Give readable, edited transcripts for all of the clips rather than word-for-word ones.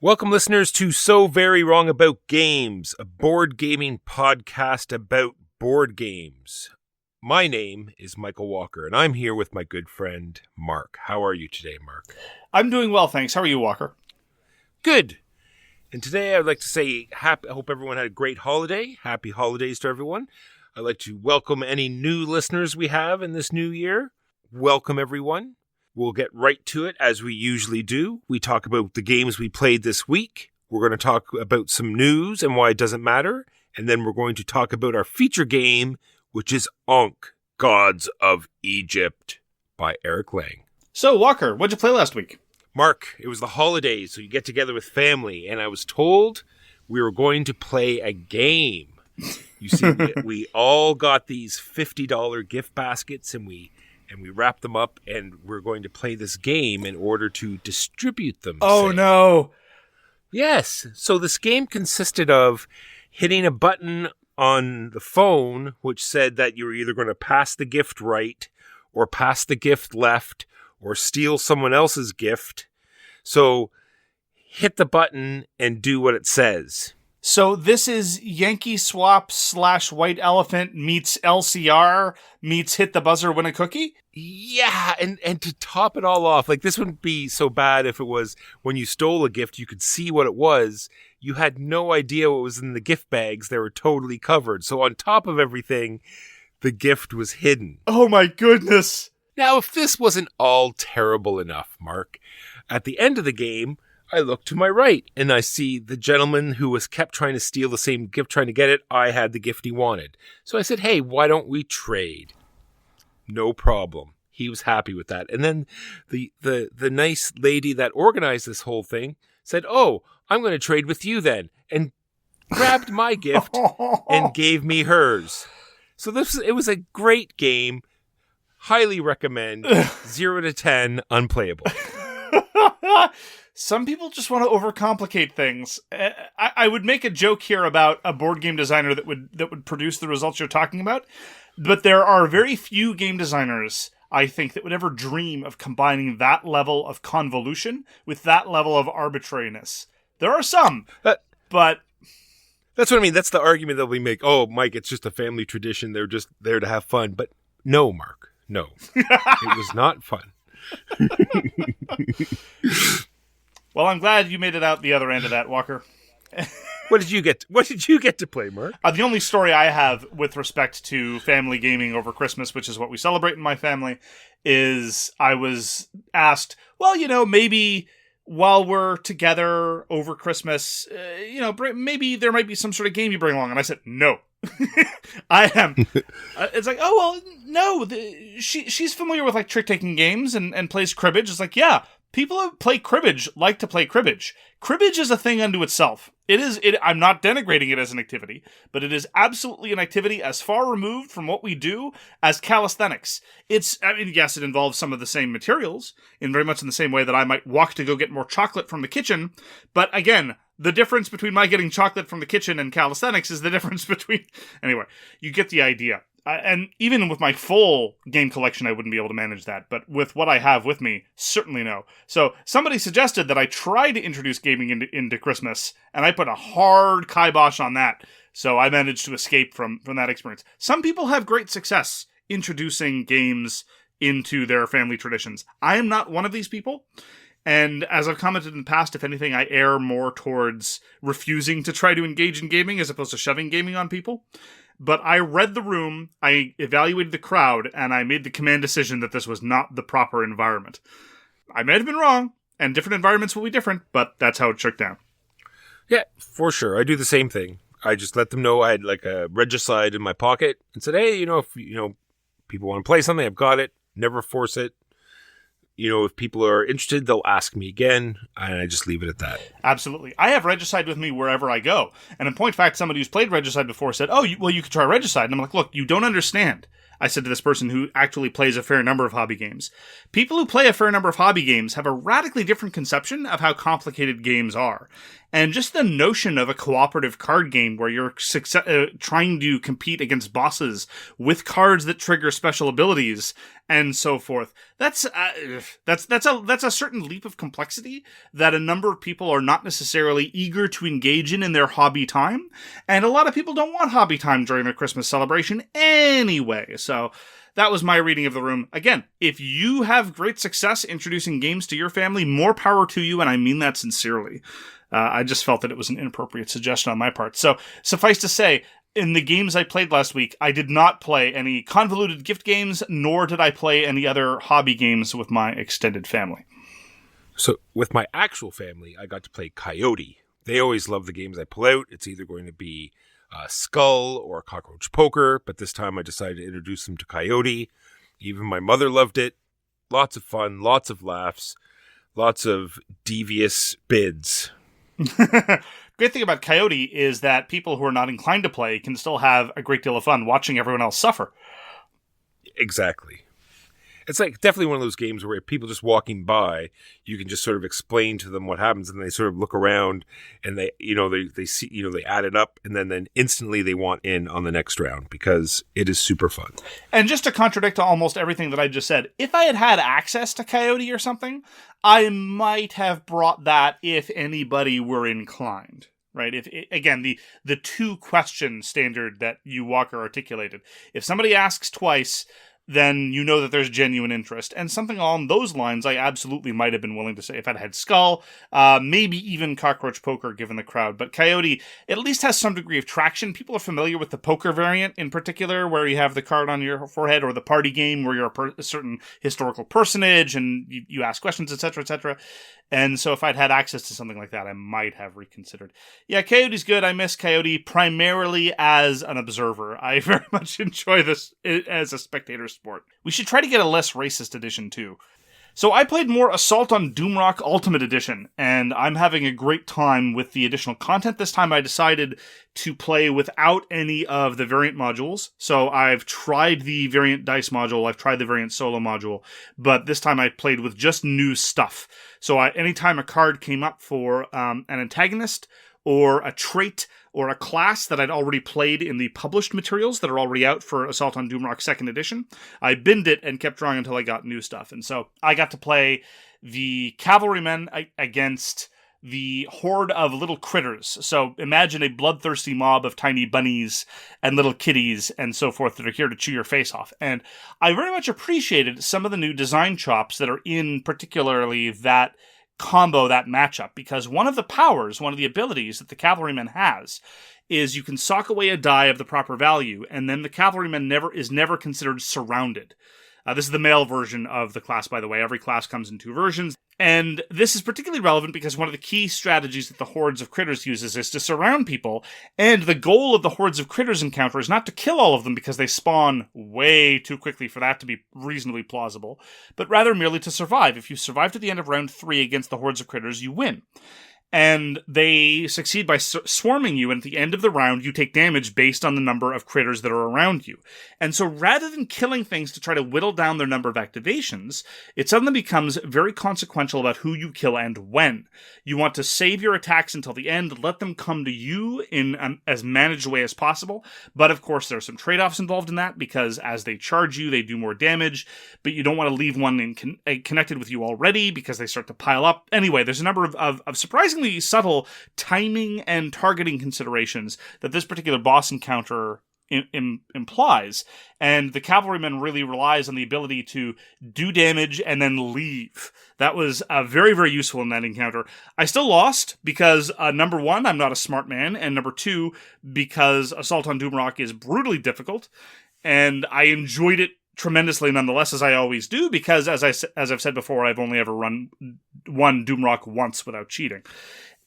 Welcome, listeners, to So Very Wrong About Games, a board gaming podcast about board games. My name is Michael Walker, and I'm here with my good friend, Mark. How are you today, Mark? I'm doing well, thanks. How are you, Walker? Good. And today I'd like to say I hope everyone had a great holiday. Happy holidays to everyone. I'd like to welcome any new listeners we have in this new year. Welcome, everyone. We'll get right to it, as we usually do. We talk about the games we played this week. We're going to talk about some news and why it doesn't matter. And then we're going to talk about our feature game, which is Ankh, Gods of Egypt, by Eric Lang. So, Walker, what'd you play last week? Mark, it was the holidays, so you get together with family. And I was told we were going to play a game. You see, we all got these $50 gift baskets, and we wrapped them up, and we're going to play this game in order to distribute them. Oh, no. Yes. So this game consisted of hitting a button on the phone, which said that you were either going to pass the gift right or pass the gift left or steal someone else's gift. So hit the button and do what it says. So this is Yankee Swap / White Elephant meets LCR meets Hit the Buzzer, Win a Cookie? Yeah, and to top it all off, like, this wouldn't be so bad if it was when you stole a gift, you could see what it was. You had no idea what was in the gift bags. They were totally covered. So on top of everything, the gift was hidden. Oh my goodness. Now, if this wasn't all terrible enough, Mark, at the end of the game, I look to my right, and I see the gentleman who was kept trying to steal the same gift, trying to get it. I had the gift he wanted. So I said, hey, why don't we trade? No problem. He was happy with that. And then the nice lady that organized this whole thing said, oh, I'm going to trade with you then, and grabbed my gift and gave me hers. So it was a great game. Highly recommend. 0 to 10, unplayable. Some people just want to overcomplicate things. I would make a joke here about a board game designer that would produce the results you're talking about, but there are very few game designers, I think, that would ever dream of combining that level of convolution with that level of arbitrariness. There are some, but... That's what I mean. That's the argument that we make. Oh, Mike, it's just a family tradition. They're just there to have fun. But no, Mark, no. It was not fun. Well, I'm glad you made it out the other end of that, Walker. What did you get to play, Mark? The only story I have with respect to family gaming over Christmas, which is what we celebrate in my family, is I was asked, well, maybe while we're together over Christmas, maybe there might be some sort of game you bring along. And I said, no. I am. It's like, oh, well, no. She's familiar with, like, trick-taking games and plays cribbage. It's like, yeah. People who play cribbage like to play cribbage. Cribbage is a thing unto itself. I'm not denigrating it as an activity, but it is absolutely an activity as far removed from what we do as calisthenics. Yes, it involves some of the same materials, in very much in the same way that I might walk to go get more chocolate from the kitchen. But again, the difference between my getting chocolate from the kitchen and calisthenics is the difference between... Anyway, you get the idea. And even with my full game collection, I wouldn't be able to manage that. But with what I have with me, certainly no. So somebody suggested that I try to introduce gaming into Christmas, and I put a hard kibosh on that. So I managed to escape from that experience. Some people have great success introducing games into their family traditions. I am not one of these people. And as I've commented in the past, if anything, I err more towards refusing to try to engage in gaming as opposed to shoving gaming on people. But I read the room, I evaluated the crowd, and I made the command decision that this was not the proper environment. I may have been wrong, and different environments will be different, but that's how it shook down. Yeah, for sure. I do the same thing. I just let them know I had, like, a regicide in my pocket and said, hey, if people want to play something, I've got it. Never force it. If people are interested, they'll ask me again, and I just leave it at that. Absolutely. I have Regicide with me wherever I go. And in point fact, somebody who's played Regicide before said, oh, you could try Regicide. And I'm like, look, you don't understand. I said to this person who actually plays a fair number of hobby games. People who play a fair number of hobby games have a radically different conception of how complicated games are. And just the notion of a cooperative card game where you're trying to compete against bosses with cards that trigger special abilities and so forth. That's a certain leap of complexity that a number of people are not necessarily eager to engage in their hobby time. And a lot of people don't want hobby time during their Christmas celebration anyway. So that was my reading of the room. Again, if you have great success introducing games to your family, more power to you, and I mean that sincerely. I just felt that it was an inappropriate suggestion on my part. So, suffice to say, in the games I played last week, I did not play any convoluted gift games, nor did I play any other hobby games with my extended family. So, with my actual family, I got to play Coyote. They always love the games I pull out. It's either going to be Skull or Cockroach Poker, but this time I decided to introduce them to Coyote. Even my mother loved it. Lots of fun, lots of laughs, lots of devious bids. Great thing about Coyote is that people who are not inclined to play can still have a great deal of fun watching everyone else suffer. Exactly. It's like definitely one of those games where people just walking by, you can just sort of explain to them what happens, and they sort of look around and they see, they add it up, and then instantly they want in on the next round because it is super fun. And just to contradict almost everything that I just said, if I had had access to Coyote or something, I might have brought that if anybody were inclined. Right? Again, the two question standard that you Walker articulated. If somebody asks twice, then you know that there's genuine interest. And something along those lines, I absolutely might have been willing to say if I'd had Skull, maybe even Cockroach Poker given the crowd. But Coyote at least has some degree of traction. People are familiar with the poker variant in particular, where you have the card on your forehead, or the party game where you're a certain historical personage and you ask questions, etc., etc. And so if I'd had access to something like that, I might have reconsidered. Yeah, Coyote's good. I miss Coyote primarily as an observer. I very much enjoy this as a spectator sport. We should try to get a less racist edition, too. So I played more Assault on Doomrock Ultimate Edition, and I'm having a great time with the additional content. This time I decided to play without any of the variant modules. So I've tried the variant dice module, I've tried the variant solo module, but this time I played with just new stuff. So anytime a card came up for an antagonist, or a trait, or a class that I'd already played in the published materials that are already out for Assault on Doomrock 2nd Edition, I binned it and kept drawing until I got new stuff. And so I got to play the cavalrymen against the horde of little critters. So imagine a bloodthirsty mob of tiny bunnies and little kitties and so forth that are here to chew your face off. And I very much appreciated some of the new design chops that are in particularly that combo, that matchup, because one of the powers, one of the abilities that the cavalryman has is you can sock away a die of the proper value, and then the cavalryman is never considered surrounded. This is the male version of the class, by the way. Every class comes in two versions. And this is particularly relevant because one of the key strategies that the hordes of critters uses is to surround people. And the goal of the hordes of critters encounter is not to kill all of them because they spawn way too quickly for that to be reasonably plausible, but rather merely to survive. If you survive to the end of round 3 against the hordes of critters, you win. And they succeed by swarming you, and at the end of the round, you take damage based on the number of critters that are around you. And so rather than killing things to try to whittle down their number of activations, it suddenly becomes very consequential about who you kill and when. You want to save your attacks until the end, let them come to you in as managed a way as possible. But of course, there are some trade-offs involved in that, because as they charge you, they do more damage, but you don't want to leave one connected with you already because they start to pile up. Anyway, there's a number of surprisingly subtle timing and targeting considerations that this particular boss encounter implies, and the cavalryman really relies on the ability to do damage and then leave. That was very, very useful in that encounter. I still lost because, number one, I'm not a smart man, and number two, because Assault on Doomrock is brutally difficult, and I enjoyed it tremendously nonetheless, as I always do, because as I've said before, I've only ever won Doomrock once without cheating.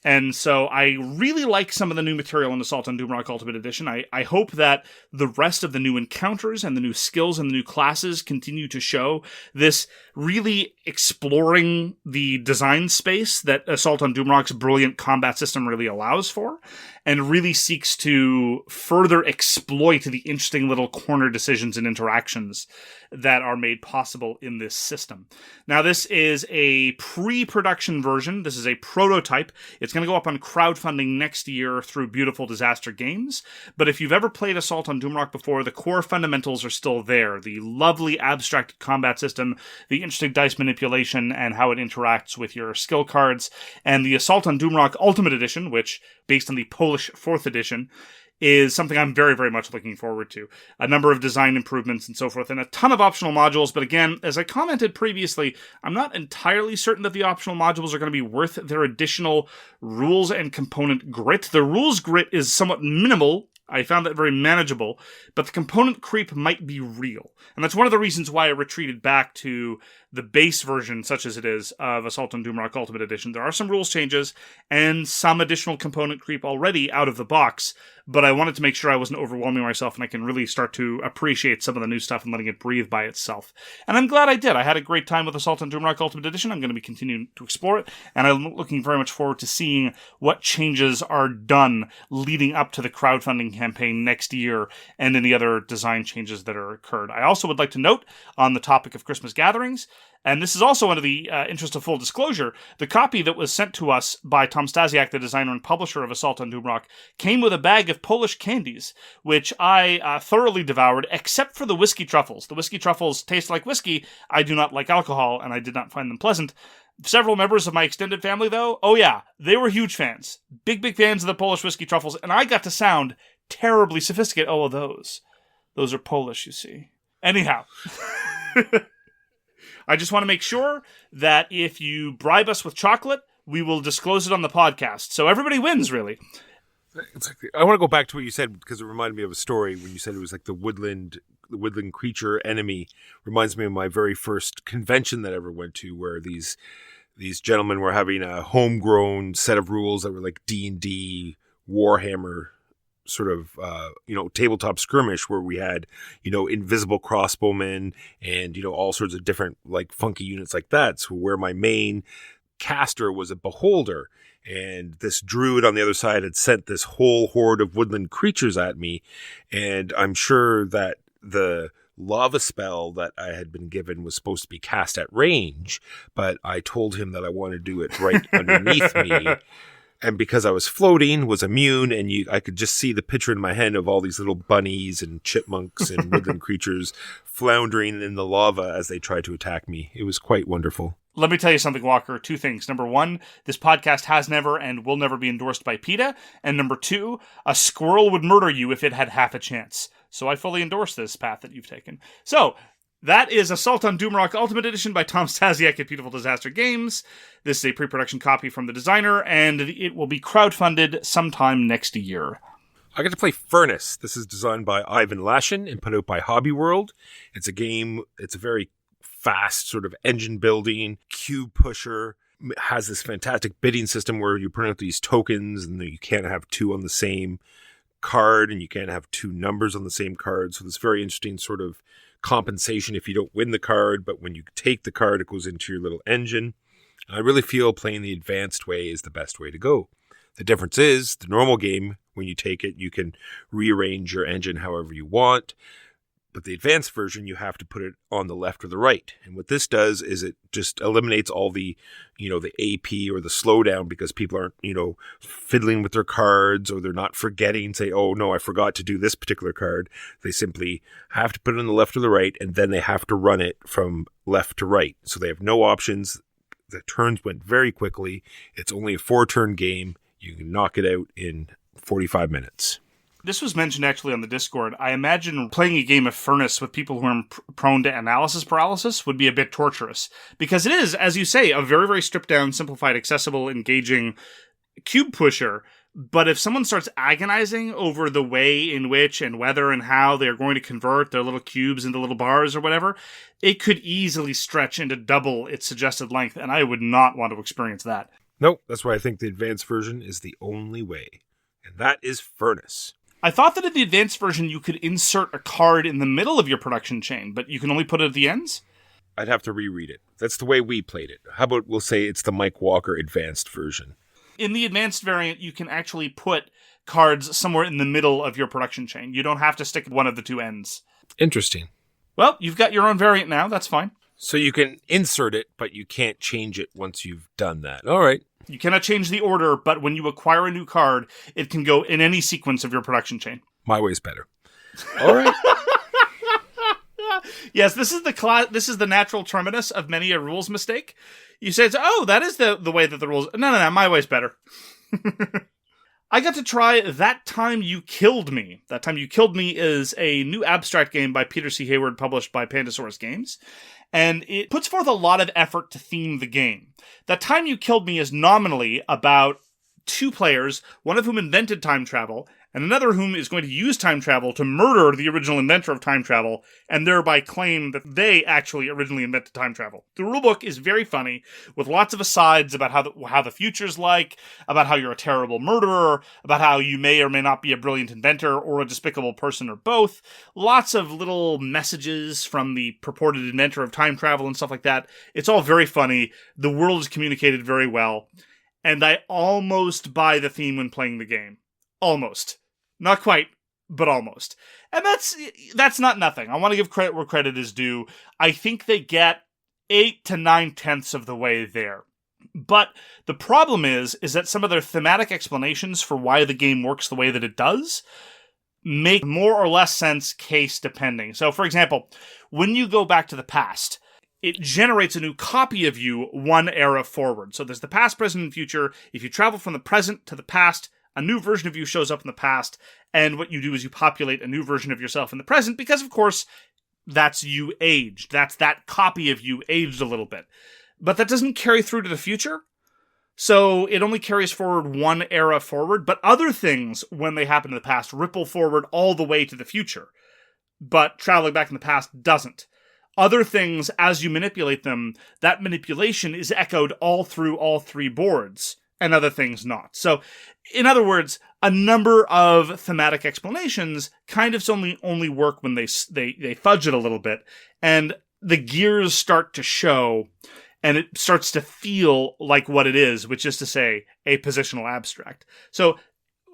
And so I really like some of the new material in Assault on Doomrock Ultimate Edition. I hope that the rest of the new encounters and the new skills and the new classes continue to show this really exploring the design space that Assault on Doomrock's brilliant combat system really allows for. and really seeks to further exploit the interesting little corner decisions and interactions that are made possible in this system. Now, this is a pre-production version. This is a prototype. It's going to go up on crowdfunding next year through Beautiful Disaster Games. But if you've ever played Assault on Doomrock before, the core fundamentals are still there. The lovely abstracted combat system, the interesting dice manipulation, and how it interacts with your skill cards. And the Assault on Doomrock Ultimate Edition, which, based on the Polish 4th edition, is something I'm very, very much looking forward to. A number of design improvements and so forth, and a ton of optional modules. But again, as I commented previously, I'm not entirely certain that the optional modules are going to be worth their additional rules and component grit. The rules grit is somewhat minimal. I found that very manageable, but the component creep might be real. And that's one of the reasons why I retreated back to the base version, such as it is, of Assault on Doomrock Ultimate Edition. There are some rules changes and some additional component creep already out of the box, but I wanted to make sure I wasn't overwhelming myself and I can really start to appreciate some of the new stuff and letting it breathe by itself. And I'm glad I did. I had a great time with Assault on Doomrock Ultimate Edition. I'm going to be continuing to explore it, and I'm looking very much forward to seeing what changes are done leading up to the crowdfunding campaign next year and any other design changes that are occurred. I also would like to note, on the topic of Christmas gatherings, and this is also under the interest of full disclosure, the copy that was sent to us by Tom Stasiak, the designer and publisher of Assault on Doomrock, came with a bag of Polish candies, which I thoroughly devoured, except for the whiskey truffles. The whiskey truffles taste like whiskey. I do not like alcohol, and I did not find them pleasant. Several members of my extended family, though, oh yeah, they were huge fans. Big, big fans of the Polish whiskey truffles, and I got to sound terribly sophisticated. Oh, those are Polish, you see. Anyhow... I just want to make sure that if you bribe us with chocolate, we will disclose it on the podcast. So everybody wins, really. Exactly. I want to go back to what you said, because it reminded me of a story when you said it was like the woodland creature enemy. Reminds me of my very first convention that I ever went to, where these gentlemen were having a homegrown set of rules that were like D&D, Warhammer sort of, tabletop skirmish, where we had, invisible crossbowmen and, all sorts of different like funky units like that. So where my main caster was a beholder, and this druid on the other side had sent this whole horde of woodland creatures at me. And I'm sure that the lava spell that I had been given was supposed to be cast at range, but I told him that I wanted to do it right underneath me. And because I was floating, was immune, and I could just see the picture in my head of all these little bunnies and chipmunks and woodland creatures floundering in the lava as they tried to attack me. It was quite wonderful. Let me tell you something, Walker. 2 things. Number 1, this podcast has never and will never be endorsed by PETA. And number 2, a squirrel would murder you if it had half a chance. So I fully endorse this path that you've taken. So... that is Assault on Doomrock Ultimate Edition by Tom Stasiak at Beautiful Disaster Games. This is a pre-production copy from the designer, and it will be crowdfunded sometime next year. I got to play Furnace. This is designed by Ivan Lashin and put out by Hobby World. It's a game, it's a very fast sort of engine building, cube pusher. It has this fantastic bidding system where you print out these tokens, and you can't have 2 on the same card, and you can't have 2 numbers on the same card. So this very interesting sort of compensation if you don't win the card, but when you take the card, it goes into your little engine. I really feel playing the advanced way is the best way to go. The difference is, the normal game, when you take it, you can rearrange your engine however you want. But the advanced version, you have to put it on the left or the right. And what this does is it just eliminates all the, the AP or the slowdown, because people aren't, fiddling with their cards, or they're not forgetting, say, oh no, I forgot to do this particular card. They simply have to put it on the left or the right, and then they have to run it from left to right. So they have no options. The turns went very quickly. It's only a 4-turn game. You can knock it out in 45 minutes. This was mentioned actually on the Discord. I imagine playing a game of Furnace with people who are prone to analysis paralysis would be a bit torturous. Because it is, as you say, a very, very stripped down, simplified, accessible, engaging cube pusher. But if someone starts agonizing over the way in which and whether and how they're going to convert their little cubes into little bars or whatever, it could easily stretch into double its suggested length, and I would not want to experience that. Nope, that's why I think the advanced version is the only way. And that is Furnace. I thought that in the advanced version you could insert a card in the middle of your production chain, but you can only put it at the ends? I'd have to reread it. That's the way we played it. How about we'll say it's the Mike Walker advanced version? In the advanced variant, you can actually put cards somewhere in the middle of your production chain. You don't have to stick at one of the two ends. Interesting. Well, you've got your own variant now. That's fine. So you can insert it, but you can't change it once you've done that. All right. You cannot change the order, but when you acquire a new card, it can go in any sequence of your production chain. My way's better. All right. Yes, this is the natural terminus of many a rules mistake. You say, that is the way that the rules... No, my way's better. I got to try That Time You Killed Me. That Time You Killed Me is a new abstract game by Peter C. Hayward, published by Pandasaurus Games. And it puts forth a lot of effort to theme the game. That Time You Killed Me is nominally about two players, one of whom invented time travel, and another whom is going to use time travel to murder the original inventor of time travel, and thereby claim that they actually originally invented time travel. The rulebook is very funny, with lots of asides about how the future's like, about how you're a terrible murderer, about how you may or may not be a brilliant inventor or a despicable person or both. Lots of little messages from the purported inventor of time travel and stuff like that. It's all very funny. The world is communicated very well. And I almost buy the theme when playing the game. Almost. Not quite, but almost. And that's not nothing. I want to give credit where credit is due. I think they get 8 to 9/10 of the way there. But the problem is that some of their thematic explanations for why the game works the way that it does make more or less sense case depending. So, for example, when you go back to the past, it generates a new copy of you one era forward. So there's the past, present, and future. If you travel from the present to the past, a new version of you shows up in the past, and what you do is you populate a new version of yourself in the present, because, of course, that's you aged. That's that copy of you aged a little bit. But that doesn't carry through to the future, so it only carries forward one era forward, but other things, when they happen in the past, ripple forward all the way to the future. But traveling back in the past doesn't. Other things, as you manipulate them, that manipulation is echoed all through all three boards, and other things not. So, in other words, a number of thematic explanations kind of only work when they fudge it a little bit, and the gears start to show, and it starts to feel like what it is, which is to say, a positional abstract. So,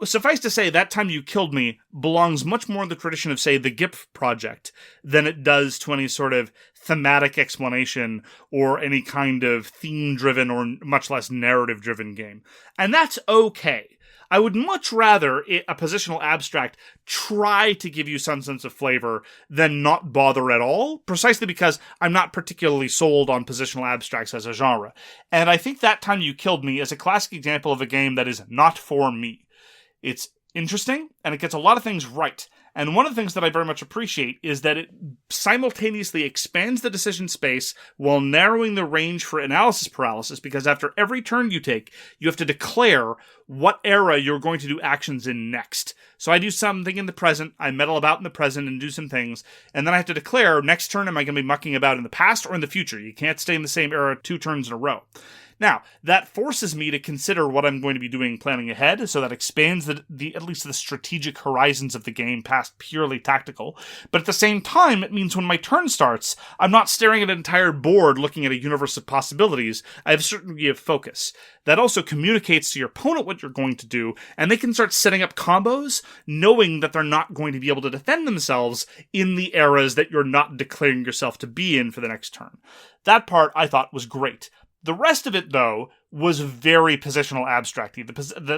suffice to say, That Time You Killed Me belongs much more in the tradition of, say, the GIPF project than it does to any sort of thematic explanation or any kind of theme-driven or much less narrative-driven game. And that's okay. I would much rather a positional abstract try to give you some sense of flavor than not bother at all, precisely because I'm not particularly sold on positional abstracts as a genre. And I think That Time You Killed Me is a classic example of a game that is not for me. It's interesting, and it gets a lot of things right. And one of the things that I very much appreciate is that it simultaneously expands the decision space while narrowing the range for analysis paralysis, because after every turn you take, you have to declare what era you're going to do actions in next. So I do something in the present, I meddle about in the present and do some things, and then I have to declare, next turn am I going to be mucking about in the past or in the future? You can't stay in the same era 2 turns in a row. Now, that forces me to consider what I'm going to be doing planning ahead, so that expands the at least the strategic horizons of the game past purely tactical. But at the same time, it means when my turn starts, I'm not staring at an entire board looking at a universe of possibilities. I have a certain degree of focus. That also communicates to your opponent what you're going to do, and they can start setting up combos, knowing that they're not going to be able to defend themselves in the eras that you're not declaring yourself to be in for the next turn. That part I thought was great. The rest of it, though, was very positional abstracty.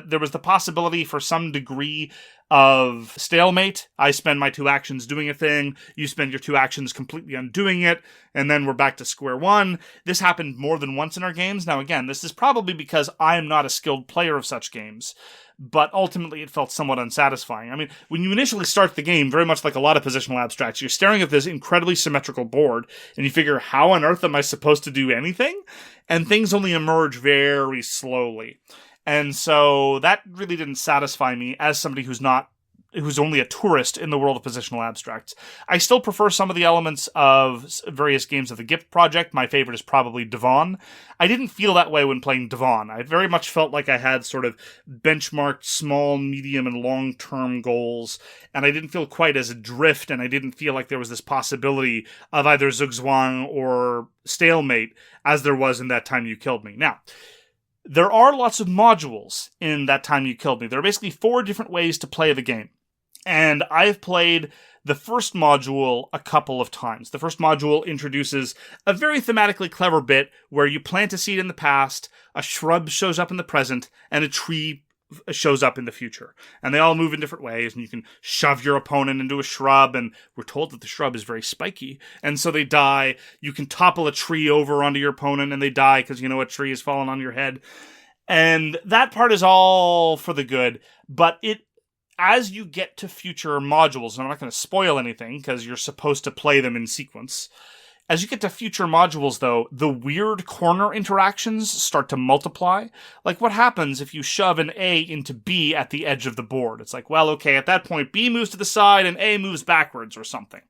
There was the possibility for some degree of stalemate. I spend my 2 actions doing a thing, you spend your 2 actions completely undoing it, and then we're back to square one. This happened more than once in our games. Now, again, this is probably because I am not a skilled player of such games, but ultimately it felt somewhat unsatisfying. I mean, when you initially start the game, very much like a lot of positional abstracts, you're staring at this incredibly symmetrical board, and you figure, how on earth am I supposed to do anything? And things only emerge very slowly. And so that really didn't satisfy me as somebody who's only a tourist in the world of positional abstracts. I still prefer some of the elements of various games of the GIPF project. My favorite is probably Devon. I didn't feel that way when playing Devon. I very much felt like I had sort of benchmarked small, medium, and long-term goals, and I didn't feel quite as adrift, and I didn't feel like there was this possibility of either zugzwang or stalemate as there was in That Time You Killed Me. Now, There are lots of modules in That Time You Killed Me. There are basically 4 different ways to play the game. And I've played the first module a couple of times. The first module introduces a very thematically clever bit where you plant a seed in the past, a shrub shows up in the present, and a tree shows up in the future. And they all move in different ways, and you can shove your opponent into a shrub, and we're told that the shrub is very spiky, and so they die. You can topple a tree over onto your opponent, and they die because you know a tree has fallen on your head. And that part is all for the good, but as you get to future modules, and I'm not going to spoil anything because you're supposed to play them in sequence. As you get to future modules, though, the weird corner interactions start to multiply. Like, what happens if you shove an A into B at the edge of the board? It's like, well, okay, at that point, B moves to the side and A moves backwards or something.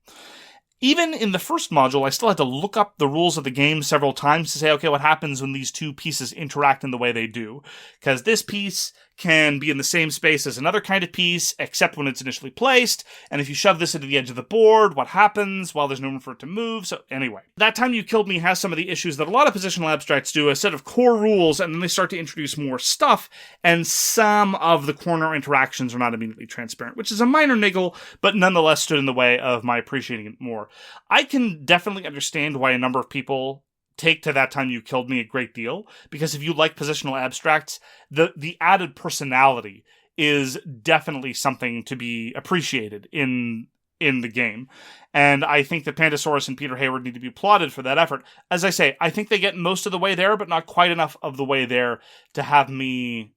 Even in the first module, I still had to look up the rules of the game several times to say, okay, what happens when these 2 pieces interact in the way they do? Because this piece can be in the same space as another kind of piece, except when it's initially placed. And if you shove this into the edge of the board, what happens? Well, there's no room for it to move. So anyway, That Time You Killed Me has some of the issues that a lot of positional abstracts do, a set of core rules, and then they start to introduce more stuff, and some of the corner interactions are not immediately transparent, which is a minor niggle, but nonetheless stood in the way of my appreciating it more. I can definitely understand why a number of people take to That Time You Killed Me a great deal, because if you like positional abstracts, the added personality is definitely something to be appreciated in the game. And I think that Pandasaurus and Peter Hayward need to be applauded for that effort. As I say, I think they get most of the way there, but not quite enough of the way there to have me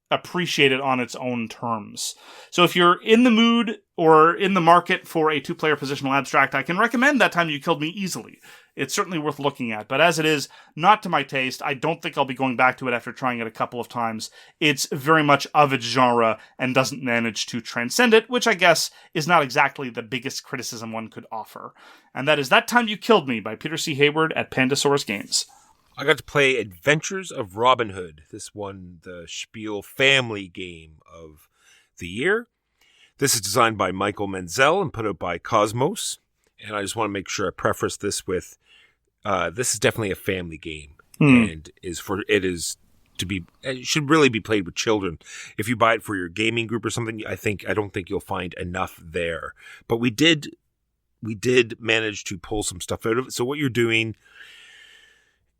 appreciate it on its own terms. So if you're in the mood or in the market for a 2-player positional abstract, I can recommend That Time You Killed Me easily. It's certainly worth looking at, but as it is, not to my taste. I don't think I'll be going back to it after trying it a couple of times. It's very much of its genre and doesn't manage to transcend it, which I guess is not exactly the biggest criticism one could offer. And that is That Time You Killed Me by Peter C. Hayward at Pandasaurus Games. I got to play Adventures of Robin Hood. This won the Spiel family game of the year. This is designed by Michael Menzel and put out by KOSMOS. And I just want to make sure I preface this with, this is definitely a family game. And it should really be played with children. If you buy it for your gaming group or something, I don't think you'll find enough there. But we did manage to pull some stuff out of it. So what you're doing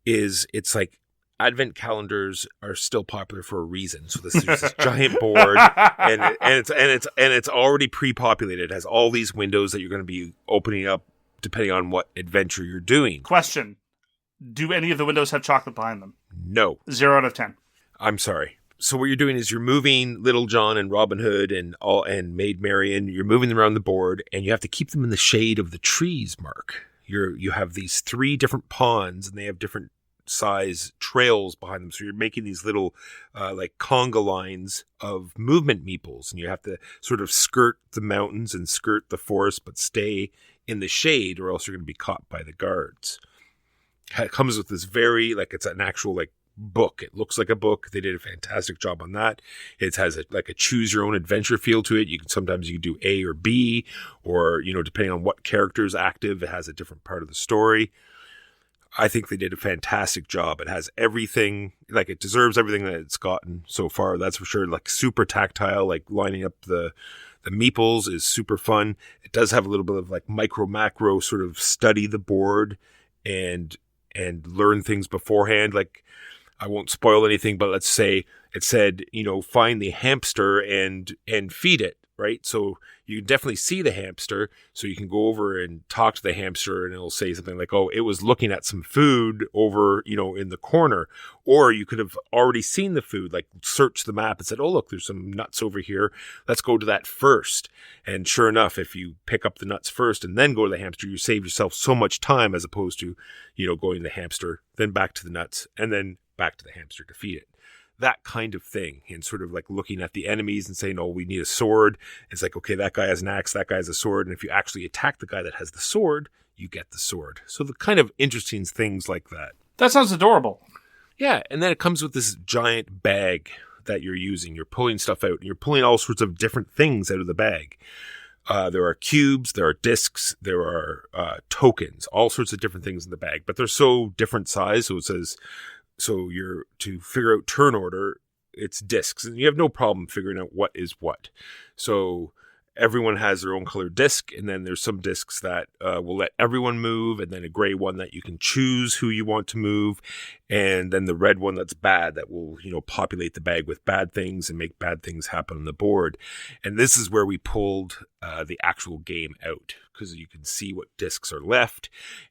is, it's like advent calendars are still popular for a reason. So there's this giant board, and it's already pre-populated. It has all these windows that you're going to be opening up depending on what adventure you're doing. Question: do any of the windows have chocolate behind them? No. 0 out of 10. I'm sorry. So what you're doing is you're moving Little John and Robin Hood and Maid Marian. You're moving them around the board, and you have to keep them in the shade of the trees, Mark. You have these 3 different ponds, and they have different size trails behind them. So you're making these little like conga lines of movement meeples, and you have to sort of skirt the mountains and skirt the forest, but stay in the shade, or else you're going to be caught by the guards. It comes with this very, like, it's an actual like book. It looks like a book. They did a fantastic job on that. It has a choose your own adventure feel to it. Sometimes you can do A or B, or, depending on what character is active, it has a different part of the story. I think they did a fantastic job. It has everything, like, it deserves everything that it's gotten so far. That's for sure. Like, super tactile, like lining up the meeples is super fun. It does have a little bit of like micro macro sort of study the board and learn things beforehand. Like, I won't spoil anything, but let's say it said, find the hamster and feed it, right? So you can definitely see the hamster, so you can go over and talk to the hamster, and it'll say something like, oh, it was looking at some food over, in the corner. Or you could have already seen the food, like search the map and said, oh, look, there's some nuts over here. Let's go to that first. And sure enough, if you pick up the nuts first and then go to the hamster, you save yourself so much time, as opposed to, going to the hamster, then back to the nuts, and then back to the hamster to feed it. That kind of thing, and sort of like looking at the enemies and saying, oh, we need a sword. It's like, okay, that guy has an axe, that guy has a sword. And if you actually attack the guy that has the sword, you get the sword. So the kind of interesting things like that. That sounds adorable. Yeah, and then it comes with this giant bag that you're using. You're pulling stuff out, and you're pulling all sorts of different things out of the bag. There are cubes, there are discs, there are tokens, all sorts of different things in the bag. But they're so different size, so it says So to figure out turn order, it's discs, and you have no problem figuring out what is what. So everyone has their own colored disc, and then there's some discs that will let everyone move, and then a gray one that you can choose who you want to move, and then the red one that's bad that will, populate the bag with bad things and make bad things happen on the board. And this is where we pulled the actual game out, because you can see what discs are left,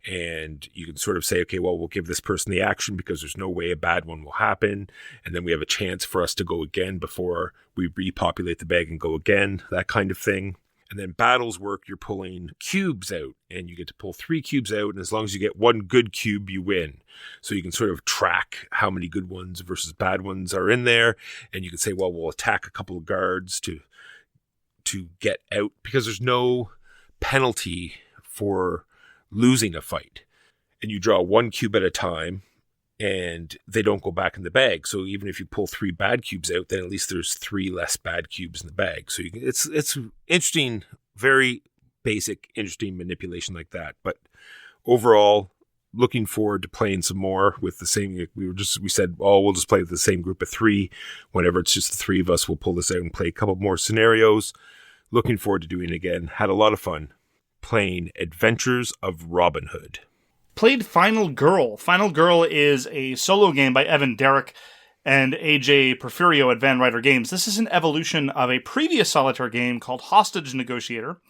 and you can sort of say, okay, well, we'll give this person the action because there's no way a bad one will happen, and then we have a chance for us to go again before we repopulate the bag and go again, that kind of thing. And then battles work, you're pulling cubes out, and you get to pull 3 cubes out, and as long as you get 1 good cube, you win. So you can sort of track how many good ones versus bad ones are in there, and you can say, well, we'll attack a couple of guards to get out, because there's no penalty for losing a fight. And you draw 1 cube at a time, and they don't go back in the bag. So even if you pull 3 bad cubes out, then at least there's 3 less bad cubes in the bag. So it's interesting, very basic, interesting manipulation like that. But overall, looking forward to playing some more with the same. We said, oh, we'll just play with the same group of 3. Whenever it's just the 3 of us, we'll pull this out and play a couple more scenarios. Looking forward to doing it again. Had a lot of fun playing Adventures of Robin Hood. Played Final Girl. Final Girl is a solo game by Derrick and AJ Porfirio at Van Ryder Games. This is an evolution of a previous solitaire game called Hostage Negotiator,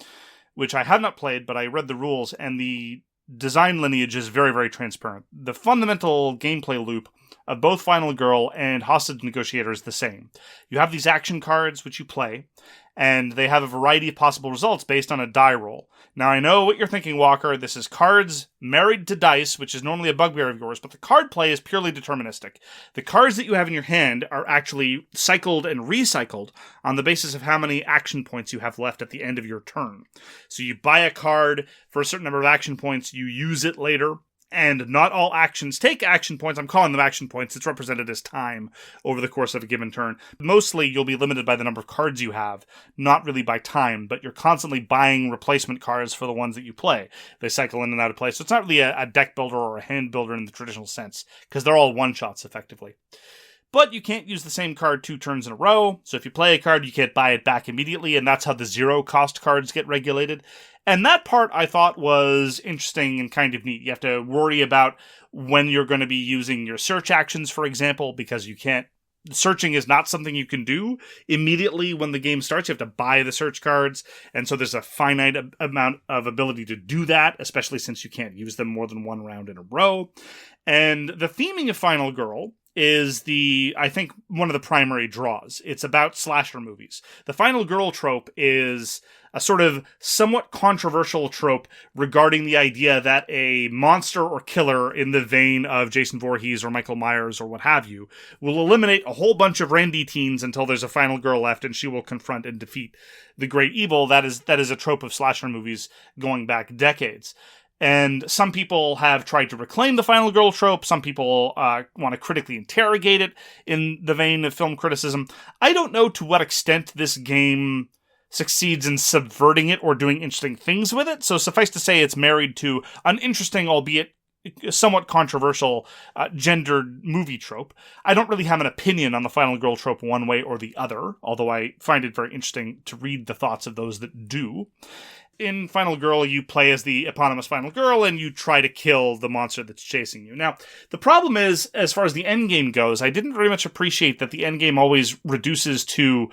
which I have not played, but I read the rules, and the design lineage is very, very transparent. The fundamental gameplay loop of both Final Girl and Hostage Negotiator is the same. You have these action cards which you play, and they have a variety of possible results based on a die roll. Now, I know what you're thinking, Walker. This is cards married to dice, which is normally a bugbear of yours, but the card play is purely deterministic. The cards that you have in your hand are actually cycled and recycled on the basis of how many action points you have left at the end of your turn. So you buy a card for a certain number of action points, you use it later, and not all actions take action points. I'm calling them action points. It's represented as time over the course of a given turn. Mostly, you'll be limited by the number of cards you have, not really by time, but you're constantly buying replacement cards for the ones that you play. They cycle in and out of play. So it's not really a deck builder or a hand builder in the traditional sense, because they're all one-shots, effectively. But you can't use the same card 2 turns in a row, so if you play a card, you can't buy it back immediately, and that's how the zero-cost cards get regulated. And that part I thought was interesting and kind of neat. You have to worry about when you're going to be using your search actions, for example, because searching is not something you can do immediately when the game starts. You have to buy the search cards, and so there's a finite amount of ability to do that, especially since you can't use them more than 1 round in a row. And the theming of Final Girl is I think, one of the primary draws. It's about slasher movies. The Final Girl trope is a sort of somewhat controversial trope regarding the idea that a monster or killer in the vein of Jason Voorhees or Michael Myers or what have you will eliminate a whole bunch of randy teens until there's a final girl left, and she will confront and defeat the great evil. That is a trope of slasher movies going back decades. And some people have tried to reclaim the Final Girl trope. Some people want to critically interrogate it in the vein of film criticism. I don't know to what extent this game succeeds in subverting it or doing interesting things with it. So suffice to say, it's married to an interesting, albeit somewhat controversial, gendered movie trope. I don't really have an opinion on the Final Girl trope one way or the other, although I find it very interesting to read the thoughts of those that do. In Final Girl, you play as the eponymous Final Girl, and you try to kill the monster that's chasing you. Now, the problem is, as far as the endgame goes, I didn't very much appreciate that the endgame always reduces to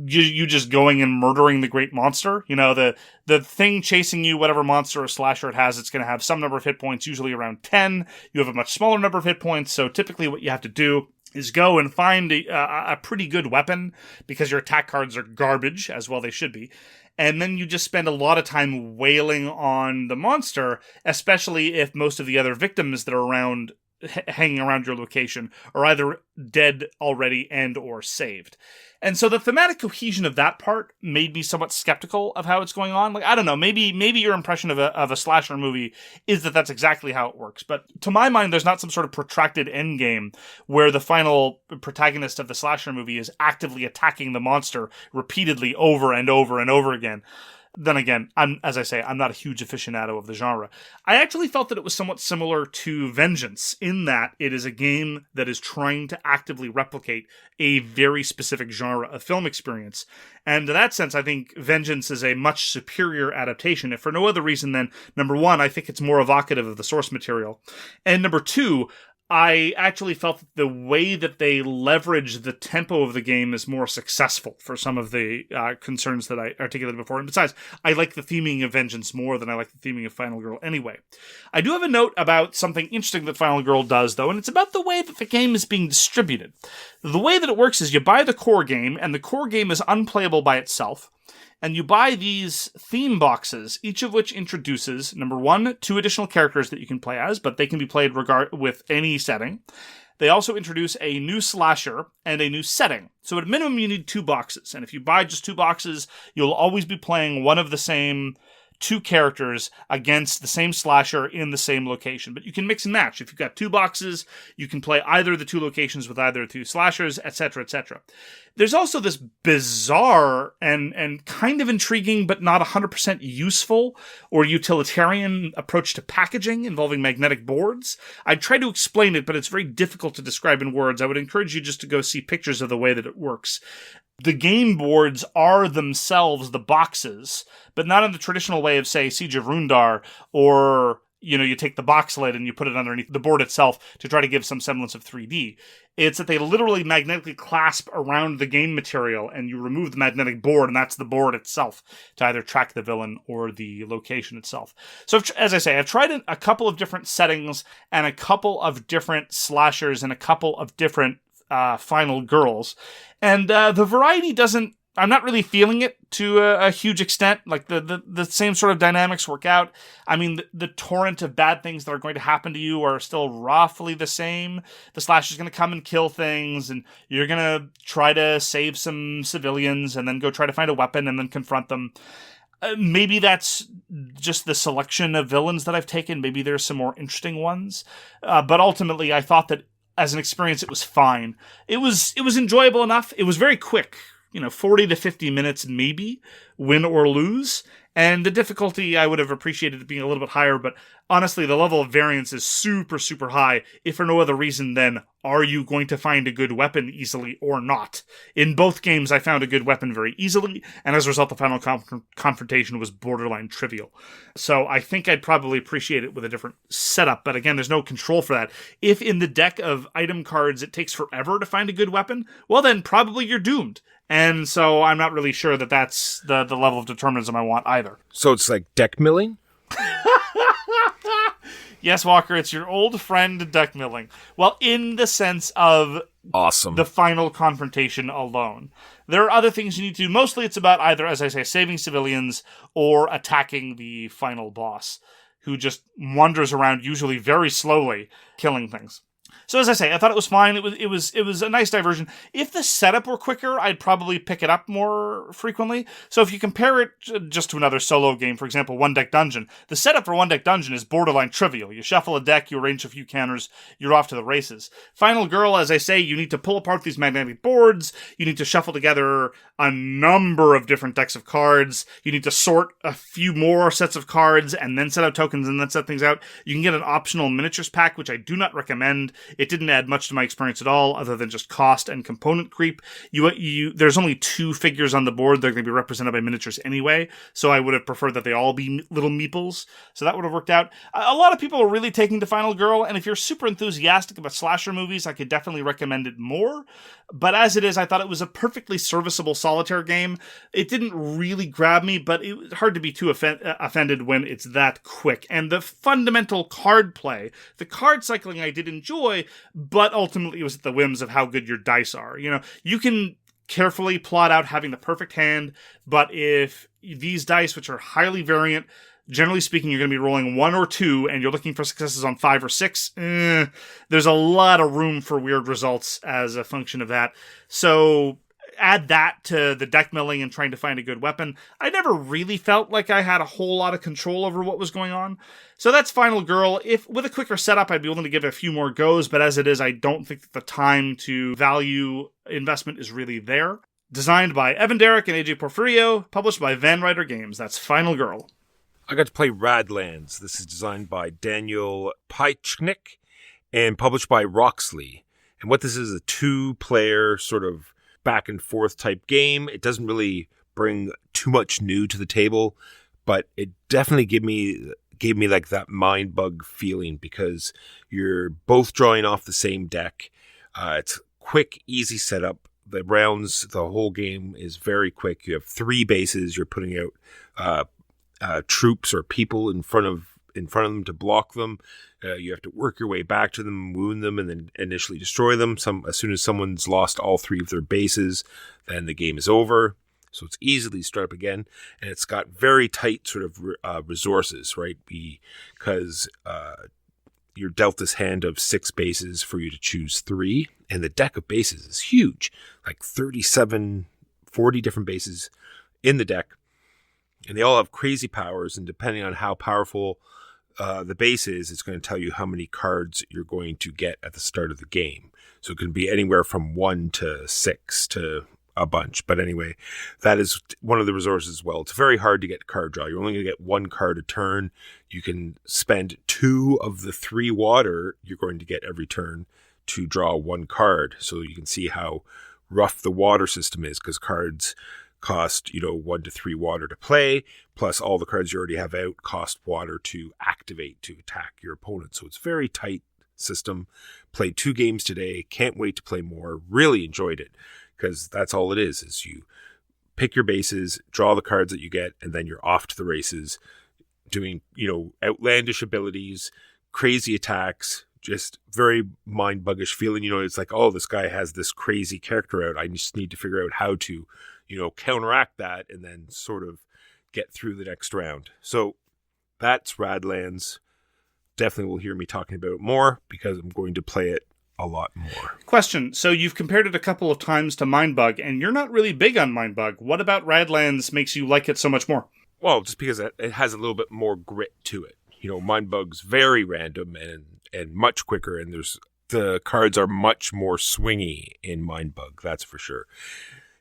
you just going and murdering the great monster. You know, the thing chasing you, whatever monster or slasher it has, it's going to have some number of hit points, usually around 10. You have a much smaller number of hit points, so typically what you have to do is go and find a pretty good weapon, because your attack cards are garbage, as well they should be. And then you just spend a lot of time wailing on the monster, especially if most of the other victims that are around, hanging around your location, are either dead already and or saved. And so the thematic cohesion of that part made me somewhat skeptical of how it's going on. Like, I don't know, maybe your impression of a slasher movie is that that's exactly how it works. But to my mind, there's not some sort of protracted end game where the final protagonist of the slasher movie is actively attacking the monster repeatedly over and over and over again. Then again, as I say, I'm not a huge aficionado of the genre. I actually felt that it was somewhat similar to Vengeance in that it is a game that is trying to actively replicate a very specific genre of film experience. And in that sense, I think Vengeance is a much superior adaptation, if for no other reason than, number one, I think it's more evocative of the source material. And number two, I actually felt that the way that they leverage the tempo of the game is more successful for some of the concerns that I articulated before. And besides, I like the theming of Vengeance more than I like the theming of Final Girl anyway. I do have a note about something interesting that Final Girl does, though, and it's about the way that the game is being distributed. The way that it works is you buy the core game, and the core game is unplayable by itself. And you buy these theme boxes, each of which introduces, number one, 2 additional characters that you can play as, but they can be played with any setting. They also introduce a new slasher and a new setting. So at minimum, you need 2 boxes. And if you buy just 2 boxes, you'll always be playing one of the same 2 characters against the same slasher in the same location. But you can mix and match. If you've got 2 boxes, you can play either of the 2 locations with either 2 slashers, etc., etc. There's also this bizarre and kind of intriguing but not 100% useful or utilitarian approach to packaging involving magnetic boards. I try to explain it, but it's very difficult to describe in words. I would encourage you just to go see pictures of the way that it works. The game boards are themselves the boxes, but not in the traditional way of, say, Siege of Rundar, or, you take the box lid and you put it underneath the board itself to try to give some semblance of 3D. It's that they literally magnetically clasp around the game material, and you remove the magnetic board, and that's the board itself to either track the villain or the location itself. So, as I say, I've tried a couple of different settings and a couple of different slashers and a couple of different Final Girls. And the variety doesn't, I'm not really feeling it to a huge extent. Like the same sort of dynamics work out. I mean, the torrent of bad things that are going to happen to you are still roughly the same. The slasher's going to come and kill things, and you're going to try to save some civilians and then go try to find a weapon and then confront them. Maybe that's just the selection of villains that I've taken. Maybe there's some more interesting ones. But ultimately, I thought that as an experience, it was fine. It was enjoyable enough. It was very quick, 40 to 50 minutes maybe, win or lose. And the difficulty, I would have appreciated it being a little bit higher, but honestly, the level of variance is super, super high, if for no other reason than, are you going to find a good weapon easily or not? In both games, I found a good weapon very easily, and as a result, the final confrontation was borderline trivial. So I think I'd probably appreciate it with a different setup, but again, there's no control for that. If in the deck of item cards it takes forever to find a good weapon, well then probably you're doomed. And so I'm not really sure that that's the level of determinism I want either. So it's like deck milling? Yes, Walker, it's your old friend deck milling. Well, in the sense of awesome, the final confrontation alone. There are other things you need to do. Mostly it's about either, as I say, saving civilians or attacking the final boss, who just wanders around, usually very slowly, killing things. So as I say, I thought it was fine. It was a nice diversion. If the setup were quicker, I'd probably pick it up more frequently. So if you compare it just to another solo game, for example, One Deck Dungeon, the setup for One Deck Dungeon is borderline trivial. You shuffle a deck, you arrange a few counters, you're off to the races. Final Girl, as I say, you need to pull apart these magnetic boards, you need to shuffle together a number of different decks of cards, you need to sort a few more sets of cards, and then set out tokens, and then set things out. You can get an optional miniatures pack, which I do not recommend. It didn't add much to my experience at all, other than just cost and component creep. There's only 2 figures on the board. They're going to be represented by miniatures anyway, so I would have preferred that they all be little meeples. So that would have worked out. A lot of people are really taking to Final Girl, and if you're super enthusiastic about slasher movies, I could definitely recommend it more. But as it is, I thought it was a perfectly serviceable solitaire game. It didn't really grab me, but it was hard to be too offended when it's that quick. And the fundamental card play, the card cycling I did enjoy, but ultimately it was at the whims of how good your dice are. You can carefully plot out having the perfect hand, but if these dice, which are highly variant, generally speaking, you're going to be rolling 1 or 2, and you're looking for successes on 5 or 6, there's a lot of room for weird results as a function of that. So add that to the deck milling and trying to find a good weapon. I never really felt like I had a whole lot of control over what was going on. So that's Final Girl. If with a quicker setup, I'd be willing to give it a few more goes, but as it is, I don't think that the time to value investment is really there. Designed by Evan Derrick and AJ Porfirio, published by Van Ryder Games. That's Final Girl. I got to play Radlands. This is designed by Daniel Piechnick and published by Roxley. And what this is a 2-player sort of back and forth type game. It doesn't really bring too much new to the table, but it definitely gave me like that mind bug feeling because you're both drawing off the same deck. It's quick, easy setup. The rounds, the whole game is very quick. You have 3 bases. You're putting out troops or people in front of them to block them. You have to work your way back to them, wound them, and then initially destroy them. As soon as someone's lost all 3 of their bases, then the game is over. So it's easily start up again, and it's got very tight sort of resources, right? Because you're dealt this hand of 6 bases for you to choose 3, and the deck of bases is huge, like 40 different bases in the deck, and they all have crazy powers, and depending on how powerful the base is, it's going to tell you how many cards you're going to get at the start of the game. So it can be anywhere from 1 to 6 to a bunch. But anyway, that is one of the resources as well. It's very hard to get card draw. You're only going to get 1 card a turn. You can spend 2 of the 3 water you're going to get every turn to draw 1 card. So you can see how rough the water system is, because cards cost 1 to 3 water to play, plus all the cards you already have out cost water to activate to attack your opponent. So it's very tight system. Played 2 games today. Can't wait to play more. Really enjoyed it, because that's all it is you pick your bases, draw the cards that you get, and then you're off to the races doing, outlandish abilities, crazy attacks, just very mind-buggish feeling. It's like, oh, this guy has this crazy character out. I just need to figure out how to, counteract that and then sort of get through the next round. So that's Radlands. Definitely will hear me talking about it more because I'm going to play it a lot more. Question. So you've compared it a couple of times to Mindbug, and you're not really big on Mindbug. What about Radlands makes you like it so much more? Well, just because it has a little bit more grit to it. Mindbug's very random and much quicker, and the cards are much more swingy in Mindbug, that's for sure.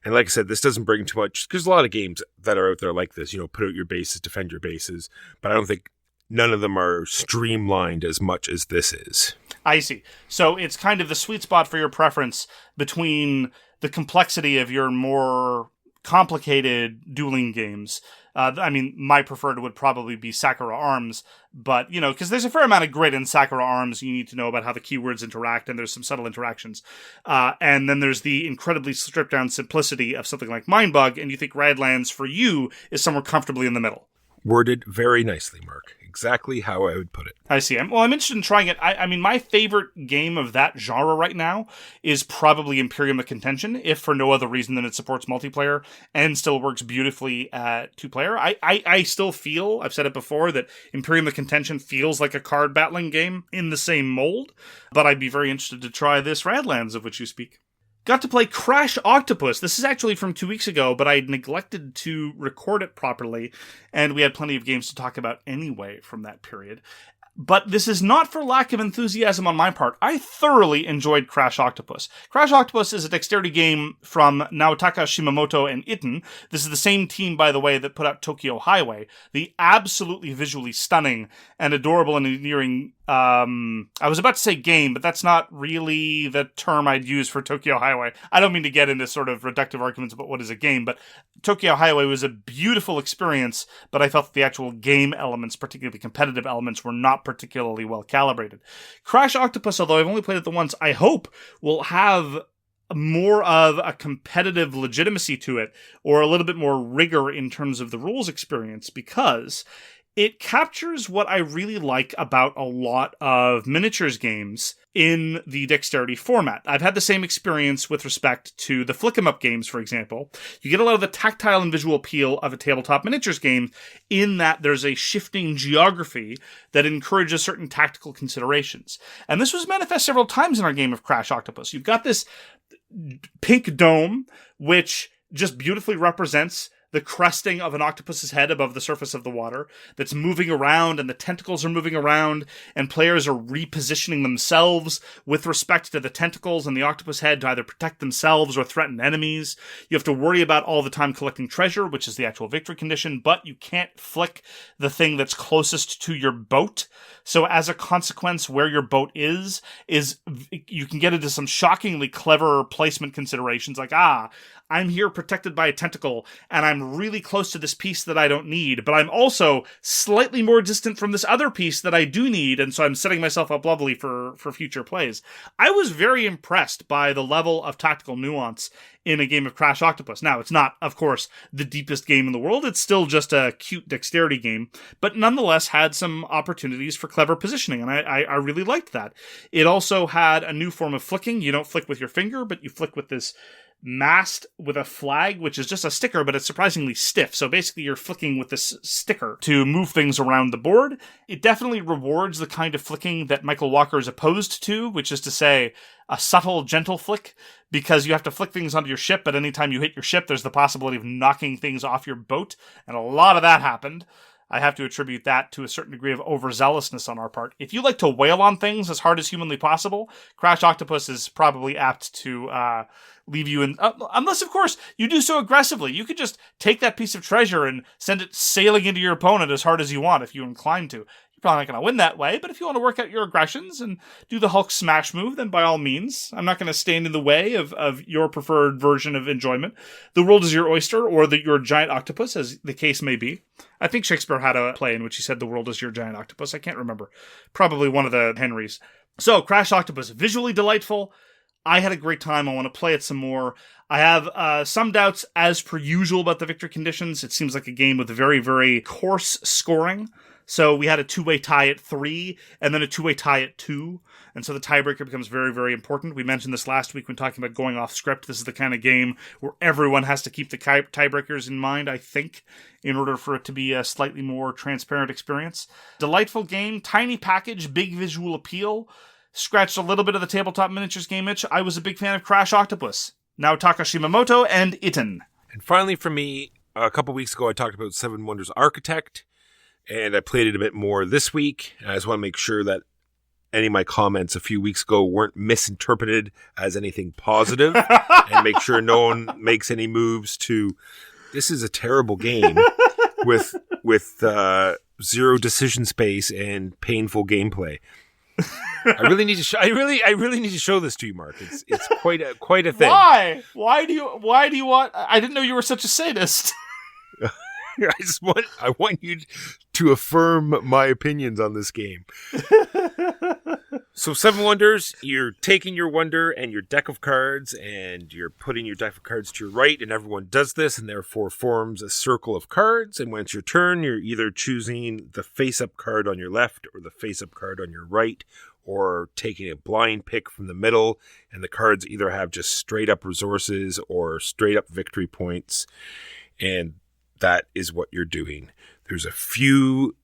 And like I said, this doesn't bring too much. There's a lot of games that are out there like this, put out your bases, defend your bases, but I don't think none of them are streamlined as much as this is. I see. So it's kind of the sweet spot for your preference between the complexity of your more complicated dueling games. My preferred would probably be Sakura Arms, but, because there's a fair amount of grit in Sakura Arms. You need to know about how the keywords interact, and there's some subtle interactions. And then there's the incredibly stripped-down simplicity of something like Mindbug, and you think Radlands, for you, is somewhere comfortably in the middle. Worded very nicely, Mark. Exactly how I would put it. I see. I'm interested in trying it. My favorite game of that genre right now is probably Imperium of Contention, if for no other reason than it supports multiplayer and still works beautifully at 2-player. I still feel, I've said it before, that Imperium of Contention feels like a card battling game in the same mold, but I'd be very interested to try this Radlands of which you speak. Got to play Crash Octopus. This is actually from 2 weeks ago, but I neglected to record it properly, and we had plenty of games to talk about anyway from that period. But this is not for lack of enthusiasm on my part. I thoroughly enjoyed Crash Octopus. Crash Octopus is a dexterity game from Naotaka Shimamoto and Iten. This is the same team, by the way, that put out Tokyo Highway. The absolutely visually stunning and adorable and endearing I was about to say game, but that's not really the term I'd use for Tokyo Highway. I don't mean to get into sort of reductive arguments about what is a game, but Tokyo Highway was a beautiful experience, but I felt that the actual game elements, particularly the competitive elements, were not particularly well calibrated. Crash Octopus, although I've only played it the once, I hope will have more of a competitive legitimacy to it, or a little bit more rigor in terms of the rules experience, because it captures what I really like about a lot of miniatures games in the dexterity format. I've had the same experience with respect to the Flick 'em Up games, for example. You get a lot of the tactile and visual appeal of a tabletop miniatures game in that there's a shifting geography that encourages certain tactical considerations. And this was manifest several times in our game of Crash Octopus. You've got this pink dome, which just beautifully represents the cresting of an octopus's head above the surface of the water that's moving around, and the tentacles are moving around, and players are repositioning themselves with respect to the tentacles and the octopus head to either protect themselves or threaten enemies. You have to worry about all the time collecting treasure, which is the actual victory condition, but you can't flick the thing that's closest to your boat. So as a consequence, where your boat is you can get into some shockingly clever placement considerations, like, I'm here protected by a tentacle, and I'm really close to this piece that I don't need, but I'm also slightly more distant from this other piece that I do need, and so I'm setting myself up lovely for future plays. I was very impressed by the level of tactical nuance in a game of Crash Octopus. Now, it's not, of course, the deepest game in the world. It's still just a cute dexterity game, but nonetheless had some opportunities for clever positioning, and I really liked that. It also had a new form of flicking. You don't flick with your finger, but you flick with this mast with a flag, which is just a sticker, but it's surprisingly stiff. So basically you're flicking with this sticker to move things around the board. It definitely rewards the kind of flicking that Michael Walker is opposed to, which is to say a subtle, gentle flick, because you have to flick things onto your ship, but anytime you hit your ship, there's the possibility of knocking things off your boat, and a lot of that happened. I have to attribute that to a certain degree of overzealousness on our part. If you like to wail on things as hard as humanly possible, Crash Octopus is probably apt to leave you in... unless, of course, you do so aggressively. You could just take that piece of treasure and send it sailing into your opponent as hard as you want if you're inclined to. You're probably not going to win that way, but if you want to work out your aggressions and do the Hulk smash move, then by all means. I'm not going to stand in the way of your preferred version of enjoyment. The world is your oyster, or your giant octopus, as the case may be. I think Shakespeare had a play in which he said the world is your giant octopus. I can't remember. Probably one of the Henrys. So, Crash Octopus, visually delightful. I had a great time. I want to play it some more. I have some doubts, as per usual, about the victory conditions. It seems like a game with very, very coarse scoring. So we had a two-way tie at 3, and then a two-way tie at 2. And so the tiebreaker becomes very, very important. We mentioned this last week when talking about going off script. This is the kind of game where everyone has to keep the tiebreakers in mind, I think, in order for it to be a slightly more transparent experience. Delightful game, tiny package, big visual appeal. Scratched a little bit of the tabletop miniatures game itch. I was a big fan of Crash Octopus. Now Takashimamoto and Aten. And finally for me, a couple weeks ago I talked about Seven Wonders Architect, and I played it a bit more this week. I just want to make sure that any of my comments a few weeks ago weren't misinterpreted as anything positive, and make sure no one makes any moves to, this is a terrible game with zero decision space and painful gameplay. I really need to I really need to show this to you, Mark. It's quite a thing. Why? Why do you want? I didn't know you were such a sadist. I want you to affirm my opinions on this game. So, Seven Wonders, you're taking your wonder and your deck of cards, and you're putting your deck of cards to your right, and everyone does this, and therefore forms a circle of cards. And when it's your turn, you're either choosing the face-up card on your left or the face-up card on your right, or taking a blind pick from the middle, and the cards either have just straight-up resources or straight-up victory points, and that is what you're doing. There's a few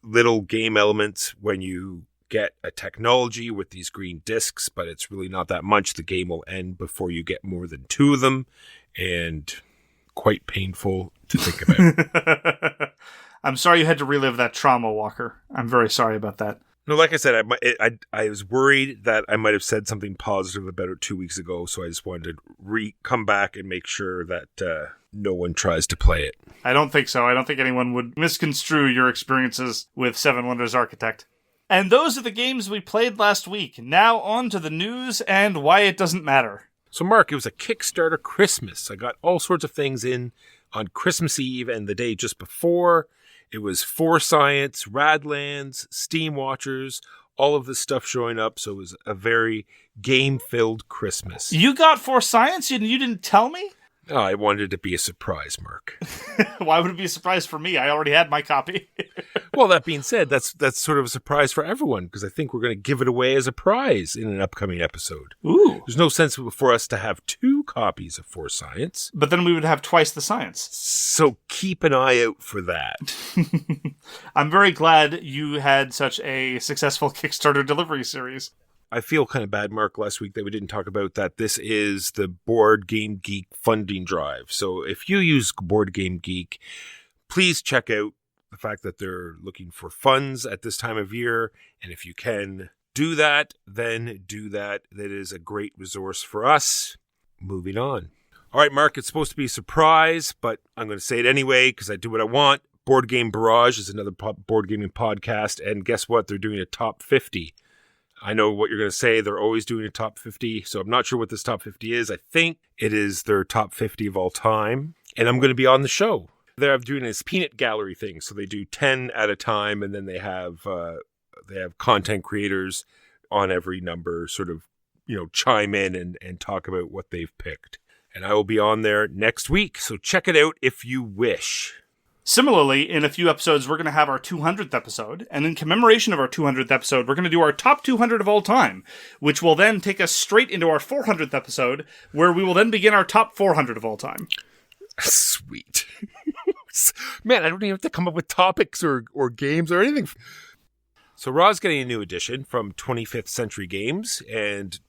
little game elements when you get a technology with these green discs, but it's really not that much. The game will end before you get more than 2 of them, and quite painful to think about. I'm sorry you had to relive that trauma, Walker. I'm very sorry about that. No, like I said, I was worried that I might have said something positive about it 2 weeks ago, so I just wanted to come back and make sure that no one tries to play it. I don't think so. I don't think anyone would misconstrue your experiences with Seven Wonders Architect. And those are the games we played last week. Now on to the news and why it doesn't matter. So, Mark, it was a Kickstarter Christmas. I got all sorts of things in on Christmas Eve and the day just before. It was For Science, Radlands, Steam Watchers, all of this stuff showing up. So it was a very game-filled Christmas. You got For Science and you didn't tell me? Oh, I wanted it to be a surprise, Mark. Why would it be a surprise for me? I already had my copy. Well, that being said, that's sort of a surprise for everyone, because I think we're going to give it away as a prize in an upcoming episode. Ooh. There's no sense for us to have 2 copies of For Science. But then we would have twice the science. So keep an eye out for that. I'm very glad you had such a successful Kickstarter delivery series. I feel kind of bad, Mark, last week that we didn't talk about that. This is the Board Game Geek funding drive. So if you use Board Game Geek, please check out the fact that they're looking for funds at this time of year. And if you can do that, then do that. That is a great resource for us. Moving on. All right, Mark, it's supposed to be a surprise, but I'm going to say it anyway because I do what I want. Board Game Barrage is another board gaming podcast. And guess what? They're doing a top 50. I know what you're going to say. They're always doing a top 50. So I'm not sure what this top 50 is. I think it is their top 50 of all time. And I'm going to be on the show. They're doing this peanut gallery thing. So they do 10 at a time. And then they have content creators on every number sort of, chime in and talk about what they've picked. And I will be on there next week. So check it out if you wish. Similarly, in a few episodes, we're going to have our 200th episode, and in commemoration of our 200th episode, we're going to do our top 200 of all time, which will then take us straight into our 400th episode, where we will then begin our top 400 of all time. Sweet. Man, I don't even have to come up with topics or games or anything. So Ra's getting a new edition from 25th Century Games, and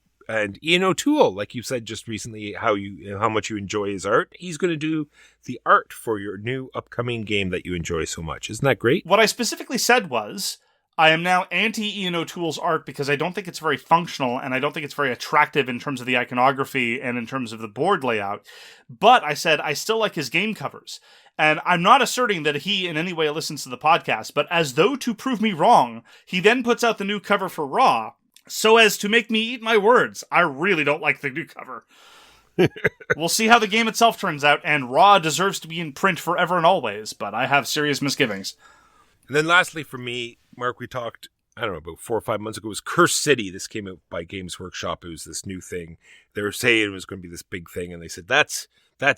Ian O'Toole, like you said just recently, how much you enjoy his art. He's going to do the art for your new upcoming game that you enjoy so much. Isn't that great? What I specifically said was, I am now anti-Ian O'Toole's art because I don't think it's very functional and I don't think it's very attractive in terms of the iconography and in terms of the board layout. But I said I still like his game covers. And I'm not asserting that he in any way listens to the podcast, but as though to prove me wrong, he then puts out the new cover for Raw, so as to make me eat my words. I really don't like the new cover. We'll see how the game itself turns out, and Raw deserves to be in print forever and always, but I have serious misgivings. And then lastly for me, Mark, we talked, I don't know, about 4 or 5 months ago, it was Cursed City. This came out by Games Workshop. It was this new thing. They were saying it was going to be this big thing, and they said, that's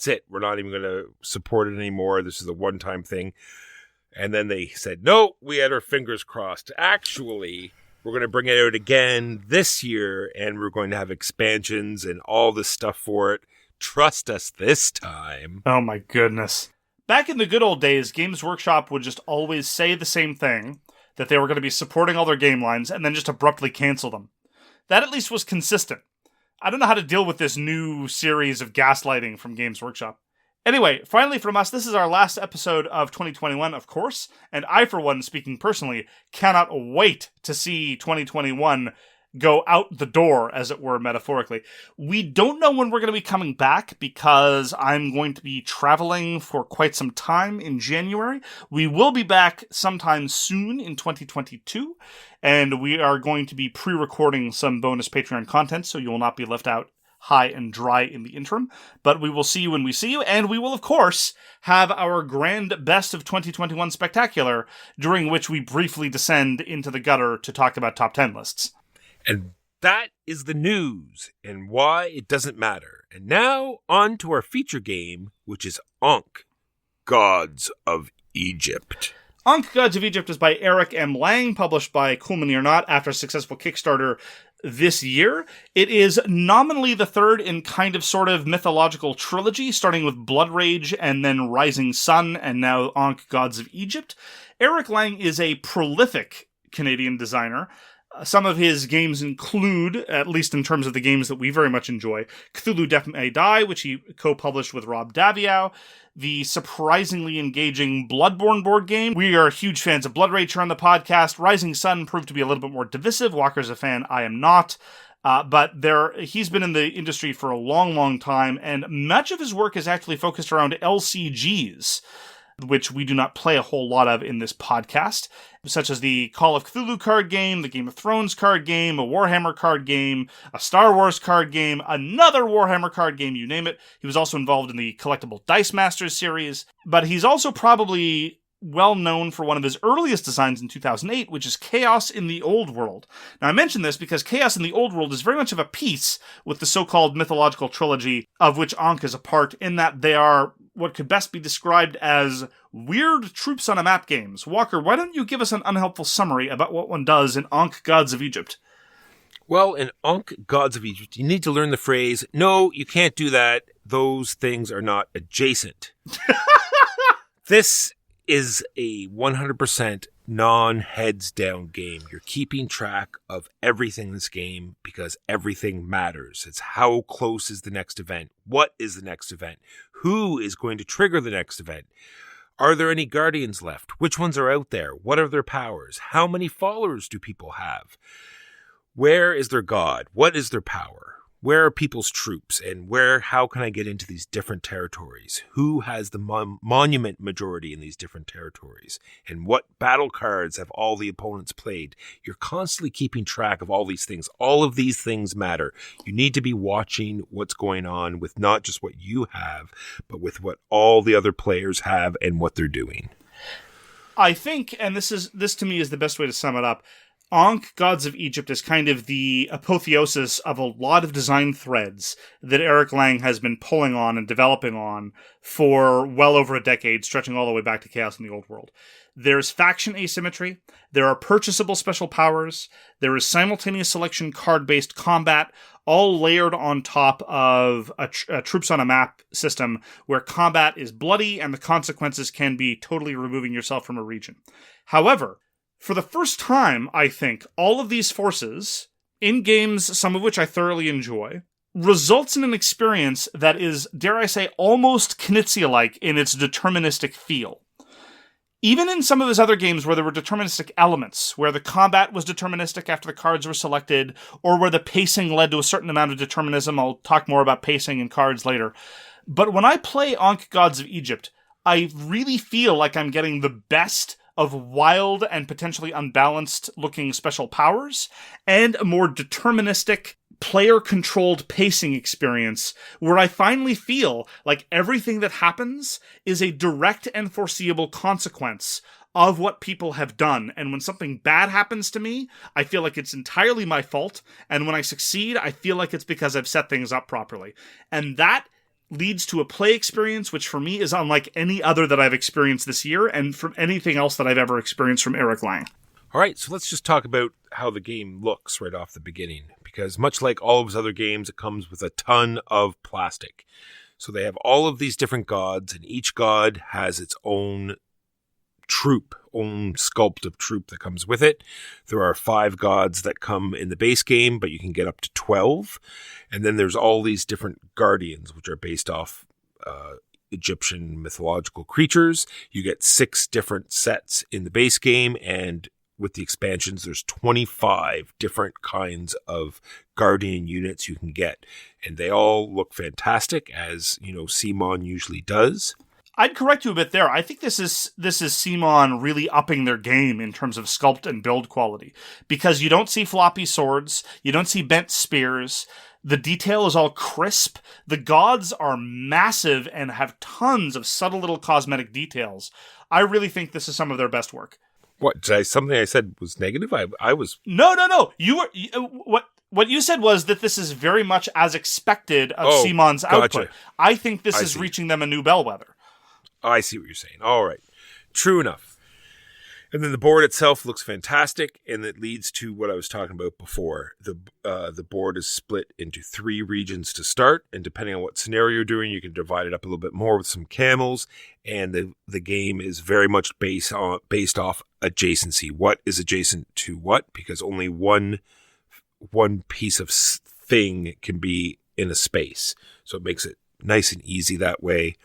it. We're not even going to support it anymore. This is a one-time thing. And then they said, no, we had our fingers crossed. Actually, we're going to bring it out again this year, and we're going to have expansions and all this stuff for it. Trust us this time. Oh my goodness. Back in the good old days, Games Workshop would just always say the same thing, that they were going to be supporting all their game lines, and then just abruptly cancel them. That at least was consistent. I don't know how to deal with this new series of gaslighting from Games Workshop. Anyway, finally from us, this is our last episode of 2021, of course, and I, for one, speaking personally, cannot wait to see 2021 go out the door, as it were, metaphorically. We don't know when we're going to be coming back because I'm going to be traveling for quite some time in January. We will be back sometime soon in 2022, and we are going to be pre-recording some bonus Patreon content, so you will not be left out high and dry in the interim, but we will see you when we see you, and we will, of course, have our grand best of 2021 spectacular, during which we briefly descend into the gutter to talk about top 10 lists. And that is the news, and why it doesn't matter. And now, on to our feature game, which is Ankh, Gods of Egypt. Ankh, Gods of Egypt is by Eric M. Lang, published by Cool Mini or Not after a successful Kickstarter this year. It is nominally the third in kind of sort of mythological trilogy, starting with Blood Rage and then Rising Sun and now Ankh, Gods of Egypt. Eric Lang is a prolific Canadian designer. Some of his games include, at least in terms of the games that we very much enjoy, Cthulhu Death May Die, which he co-published with Rob Daviau, the surprisingly engaging Bloodborne board game. We are huge fans of Blood Rage here on the podcast. Rising Sun proved to be a little bit more divisive. Walker's a fan, I am not. But he's been in the industry for a long, long time, and much of his work is actually focused around LCGs, which we do not play a whole lot of in this podcast, such as the Call of Cthulhu card game, the Game of Thrones card game, a Warhammer card game, a Star Wars card game, another Warhammer card game, you name it. He was also involved in the Collectible Dice Masters series, but he's also probably well known for one of his earliest designs in 2008, which is Chaos in the Old World. Now, I mention this because Chaos in the Old World is very much of a piece with the so-called mythological trilogy of which Ankh is a part, in that they are what could best be described as weird troops on a map games. Walker, why don't you give us an unhelpful summary about what one does in Ankh, Gods of Egypt? Well, in Ankh, Gods of Egypt, you need to learn the phrase, no, you can't do that. Those things are not adjacent. This is a 100% non-heads down game. You're keeping track of everything in this game because everything matters. It's how close is the next event? What is the next event? Who is going to trigger the next event? Are there any guardians left? Which ones are out there? What are their powers? How many followers do people have? Where is their god? What is their power? Where are people's troops? And how can I get into these different territories? Who has the monument majority in these different territories? And what battle cards have all the opponents played? You're constantly keeping track of all these things. All of these things matter. You need to be watching what's going on with not just what you have, but with what all the other players have and what they're doing. I think, and this to me is the best way to sum it up, Ankh, Gods of Egypt is kind of the apotheosis of a lot of design threads that Eric Lang has been pulling on and developing on for well over a decade, stretching all the way back to Chaos in the Old World. There's faction asymmetry, there are purchasable special powers, there is simultaneous selection card-based combat, all layered on top of a troops on a map system where combat is bloody and the consequences can be totally removing yourself from a region. However, for the first time, I think, all of these forces, in games, some of which I thoroughly enjoy, results in an experience that is, dare I say, almost Knizia-like in its deterministic feel. Even in some of those other games where there were deterministic elements, where the combat was deterministic after the cards were selected, or where the pacing led to a certain amount of determinism, I'll talk more about pacing and cards later. But when I play Ankh Gods of Egypt, I really feel like I'm getting the best of wild and potentially unbalanced looking special powers and a more deterministic player-controlled pacing experience where I finally feel like everything that happens is a direct and foreseeable consequence of what people have done. And when something bad happens to me, I feel like it's entirely my fault. And when I succeed, I feel like it's because I've set things up properly. And that leads to a play experience which for me is unlike any other that I've experienced this year and from anything else that I've ever experienced from Eric Lang. All right, so let's just talk about how the game looks right off the beginning, because much like all of his other games, it comes with a ton of plastic. So they have all of these different gods, and each god has its own troop, own sculpt of troop that comes with it. There are 5 gods that come in the base game, but you can get up to 12. And then there's all these different guardians, which are based off Egyptian mythological creatures. You get 6 different sets in the base game, and with the expansions, there's 25 different kinds of guardian units you can get. And they all look fantastic, as, you know, CMON usually does. I'd correct you a bit there. I think this is CMON really upping their game in terms of sculpt and build quality, because you don't see floppy swords, you don't see bent spears, the detail is all crisp, the gods are massive and have tons of subtle little cosmetic details. I really think this is some of their best work. What, something I said was negative? I was... No. What you said was that this is very much as expected of CMON's output. I think this is reaching them a new bellwether. I see what you're saying. All right. True enough. And then the board itself looks fantastic, and it leads to what I was talking about before. The board is split into 3 regions to start, and depending on what scenario you're doing, you can divide it up a little bit more with some camels, and the game is very much based off adjacency. What is adjacent to what? Because only one piece of thing can be in a space. So it makes it nice and easy that way.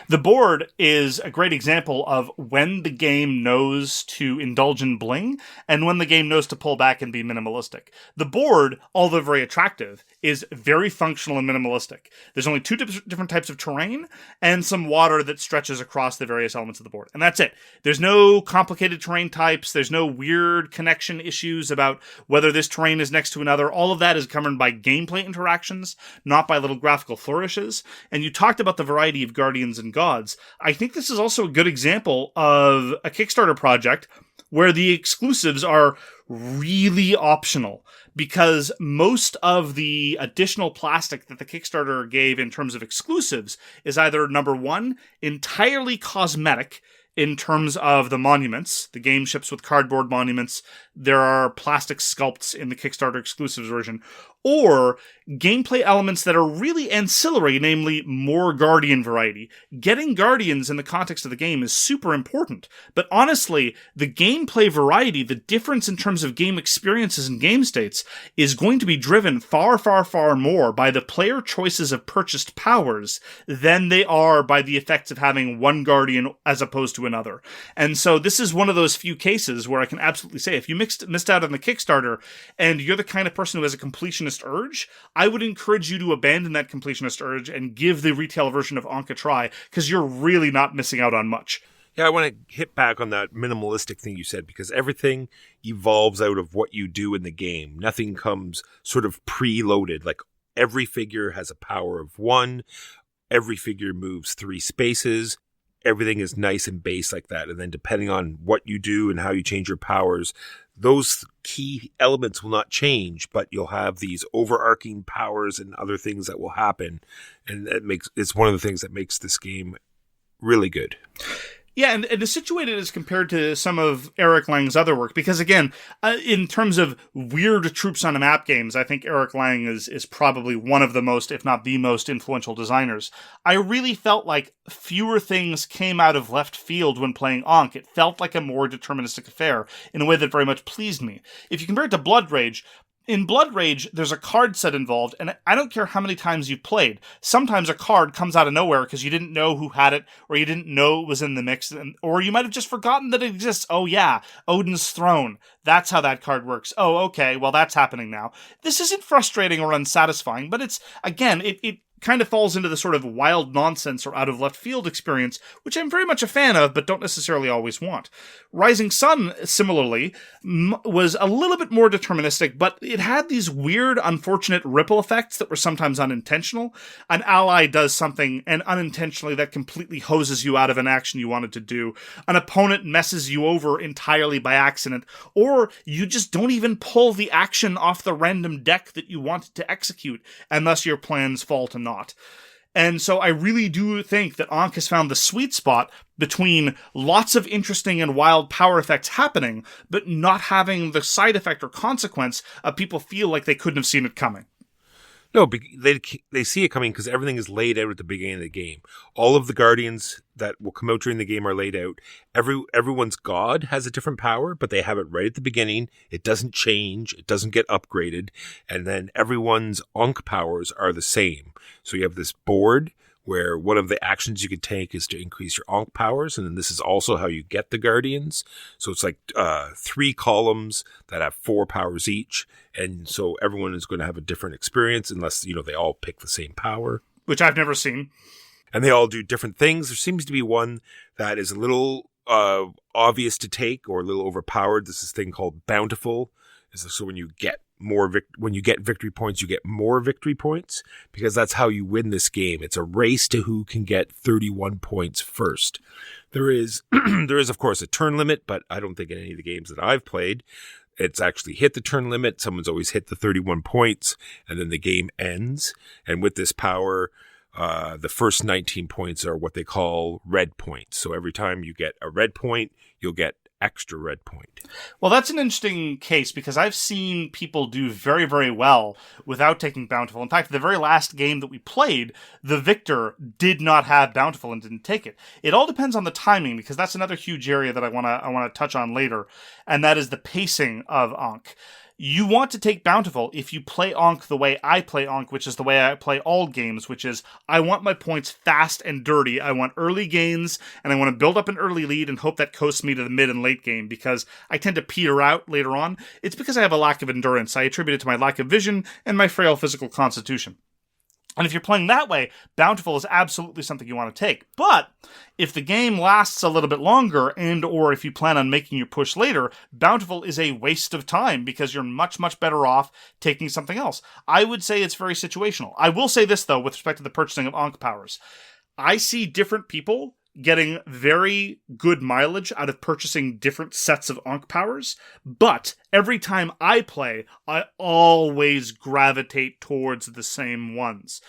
The board is a great example of when the game knows to indulge in bling and when the game knows to pull back and be minimalistic. The board, although very attractive, is very functional and minimalistic. There's only 2 different types of terrain and some water that stretches across the various elements of the board. And that's it. There's no complicated terrain types. There's no weird connection issues about whether this terrain is next to another. All of that is governed by gameplay interactions, not by little graphical flourishes. And you talked about the variety of guardians and gods. I think this is also a good example of a Kickstarter project where the exclusives are really optional, because most of the additional plastic that the Kickstarter gave in terms of exclusives is either, number 1, entirely cosmetic in terms of the monuments. The game ships with cardboard monuments. There are plastic sculpts in the Kickstarter exclusives version. Or gameplay elements that are really ancillary, namely more Guardian variety. Getting Guardians in the context of the game is super important. But honestly, the gameplay variety, the difference in terms of game experiences and game states, is going to be driven far, far, far more by the player choices of purchased powers than they are by the effects of having one Guardian as opposed to another. And so this is one of those few cases where I can absolutely say, if you missed out on the Kickstarter and you're the kind of person who has a completionist urge, I would encourage you to abandon that completionist urge and give the retail version of Ankh a try, because you're really not missing out on much. Yeah, I want to hit back on that minimalistic thing you said, because everything evolves out of what you do in the game. Nothing comes sort of preloaded. Like, every figure has a power of 1. Every figure moves 3 spaces. Everything is nice and base like that. And then depending on what you do and how you change your powers, those key elements will not change, but you'll have these overarching powers and other things that will happen. And it's one of the things that makes this game really good. Yeah, and to situate it as compared to some of Eric Lang's other work, because again, in terms of weird troops on a map games, I think Eric Lang is probably one of the most, if not the most influential designers. I really felt like fewer things came out of left field when playing Ankh. It felt like a more deterministic affair in a way that very much pleased me. If you compare it to Blood Rage, in Blood Rage, there's a card set involved, and I don't care how many times you've played. Sometimes a card comes out of nowhere because you didn't know who had it, or you didn't know it was in the mix, or you might have just forgotten that it exists. Oh yeah, Odin's Throne. That's how that card works. Oh, okay, well that's happening now. This isn't frustrating or unsatisfying, but it's, again, it kind of falls into the sort of wild nonsense or out of left field experience, which I'm very much a fan of, but don't necessarily always want. Rising Sun, similarly, was a little bit more deterministic, but it had these weird, unfortunate ripple effects that were sometimes unintentional. An ally does something, and unintentionally that completely hoses you out of an action you wanted to do. An opponent messes you over entirely by accident, or you just don't even pull the action off the random deck that you wanted to execute, and thus your plans fall to naught. And so I really do think that Ankh has found the sweet spot between lots of interesting and wild power effects happening, but not having the side effect or consequence of people feel like they couldn't have seen it coming. No, they see it coming because everything is laid out at the beginning of the game. All of the Guardians that will come out during the game are laid out. Everyone's god has a different power, but they have it right at the beginning. It doesn't change. It doesn't get upgraded. And then everyone's Ankh powers are the same. So you have this board where one of the actions you can take is to increase your Ankh powers, and then this is also how you get the Guardians. So it's like 3 columns that have 4 powers each, and so everyone is going to have a different experience unless, they all pick the same power. Which I've never seen. And they all do different things. There seems to be one that is a little obvious to take or a little overpowered. This is a thing called Bountiful. So when you get victory points, you get more victory points, because that's how you win this game. It's a race to who can get 31 points first. There is of course a turn limit, but I don't think in any of the games that I've played it's actually hit the turn limit. Someone's always hit the 31 points, and then the game ends. And with this power, the first 19 points are what they call red points. So every time you get a red point, you'll get extra red point. Well, that's an interesting case, because I've seen people do very, very well without taking Bountiful. In fact, the very last game that we played, the victor did not have Bountiful and didn't take it. It all depends on the timing, because that's another huge area that I want to touch on later, and that is the pacing of Ankh. You want to take Bountiful if you play Ankh the way I play Ankh, which is the way I play all games, which is I want my points fast and dirty. I want early gains, and I want to build up an early lead and hope that coasts me to the mid and late game, because I tend to peter out later on. It's because I have a lack of endurance. I attribute it to my lack of vision and my frail physical constitution. And if you're playing that way, Bountiful is absolutely something you want to take. But if the game lasts a little bit longer, and or if you plan on making your push later, Bountiful is a waste of time, because you're much, much better off taking something else. I would say it's very situational. I will say this, though, with respect to the purchasing of Ankh powers. I see different people getting very good mileage out of purchasing different sets of Ankh powers, but every time I play, I always gravitate towards the same ones.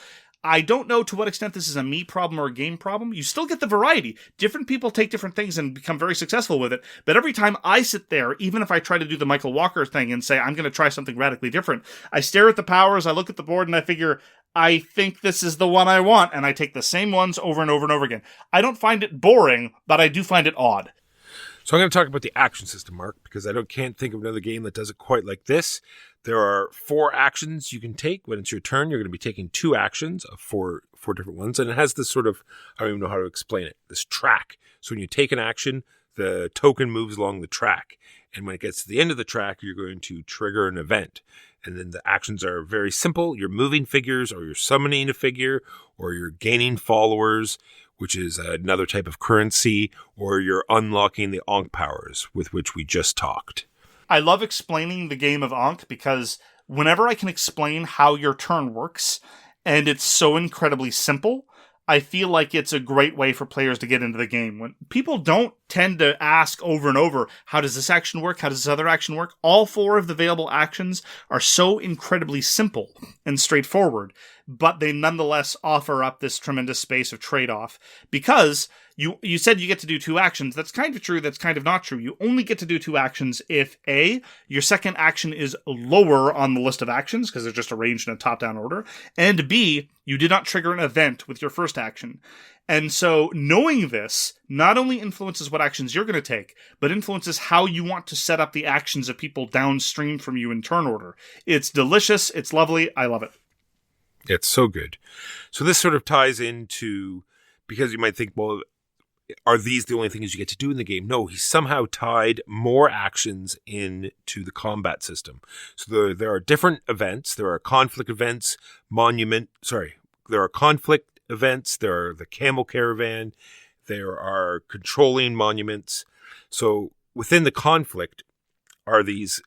I don't know to what extent this is a me problem or a game problem. You still get the variety. Different people take different things and become very successful with it. But every time I sit there, even if I try to do the Michael Walker thing and say, I'm going to try something radically different, I stare at the powers, I look at the board, and I figure, I think this is the one I want. And I take the same ones over and over and over again. I don't find it boring, but I do find it odd. So I'm going to talk about the action system, Mark, because can't think of another game that does it quite like this. There are 4 actions you can take. When it's your turn, you're going to be taking 2 actions of four different ones. And it has this sort of, I don't even know how to explain it, this track. So when you take an action, the token moves along the track. And when it gets to the end of the track, you're going to trigger an event. And then the actions are very simple. You're moving figures, or you're summoning a figure, or you're gaining followers, which is another type of currency, or you're unlocking the Ankh powers, with which we just talked. I love explaining the game of Ankh because whenever I can explain how your turn works, and it's so incredibly simple, I feel like it's a great way for players to get into the game. When people don't tend to ask over and over, how does this action work? How does this other action work? All 4 of the available actions are so incredibly simple and straightforward, but they nonetheless offer up this tremendous space of trade-off because you said you get to do 2 actions. That's kind of true. That's kind of not true. You only get to do 2 actions if A, your second action is lower on the list of actions because they're just arranged in a top-down order, and B, you did not trigger an event with your first action. And so knowing this not only influences what actions you're going to take, but influences how you want to set up the actions of people downstream from you in turn order. It's delicious. It's lovely. I love it. It's so good. So this sort of ties into, because you might think, well, are these the only things you get to do in the game? No, he somehow tied more actions into the combat system. So there are different events. There are conflict events, there are conflict events. There are the camel caravan. There are controlling monuments. So within the conflict are these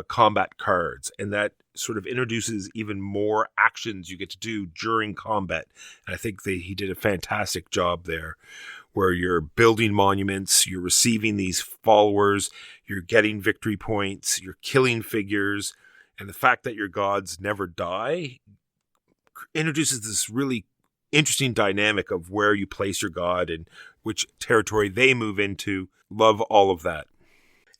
combat cards, and that sort of introduces even more actions you get to do during combat. And I think he did a fantastic job there, where you're building monuments, you're receiving these followers, you're getting victory points, you're killing figures, and the fact that your gods never die introduces this really interesting dynamic of where you place your god and which territory they move into. Love all of that.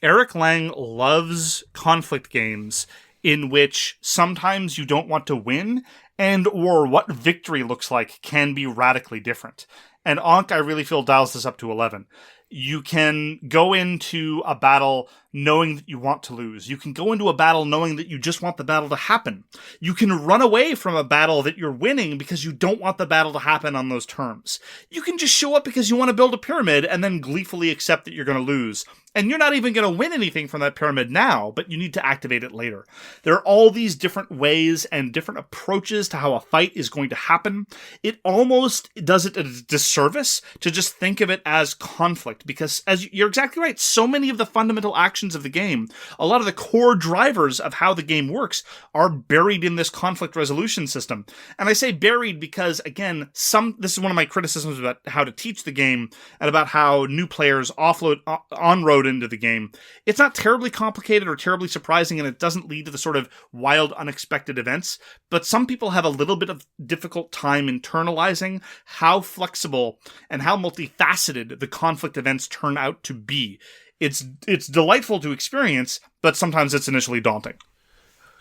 Eric Lang loves conflict games in which sometimes you don't want to win, and or what victory looks like can be radically different. And Ankh, I really feel, dials this up to 11. You can go into a battle knowing that you want to lose. You can go into a battle knowing that you just want the battle to happen. You can run away from a battle that you're winning because you don't want the battle to happen on those terms. You can just show up because you want to build a pyramid and then gleefully accept that you're going to lose. And you're not even going to win anything from that pyramid now, but you need to activate it later. There are all these different ways and different approaches to how a fight is going to happen. It almost does it a disservice to just think of it as conflict, because as you're exactly right, so many of the fundamental actions of the game, a lot of the core drivers of how the game works, are buried in this conflict resolution system. And I say buried because, again, this is one of my criticisms about how to teach the game and about how new players on-road into the game. It's not terribly complicated or terribly surprising, and it doesn't lead to the sort of wild, unexpected events, but some people have a little bit of difficult time internalizing how flexible and how multifaceted the conflict events turn out to be. It's delightful to experience, but sometimes it's initially daunting.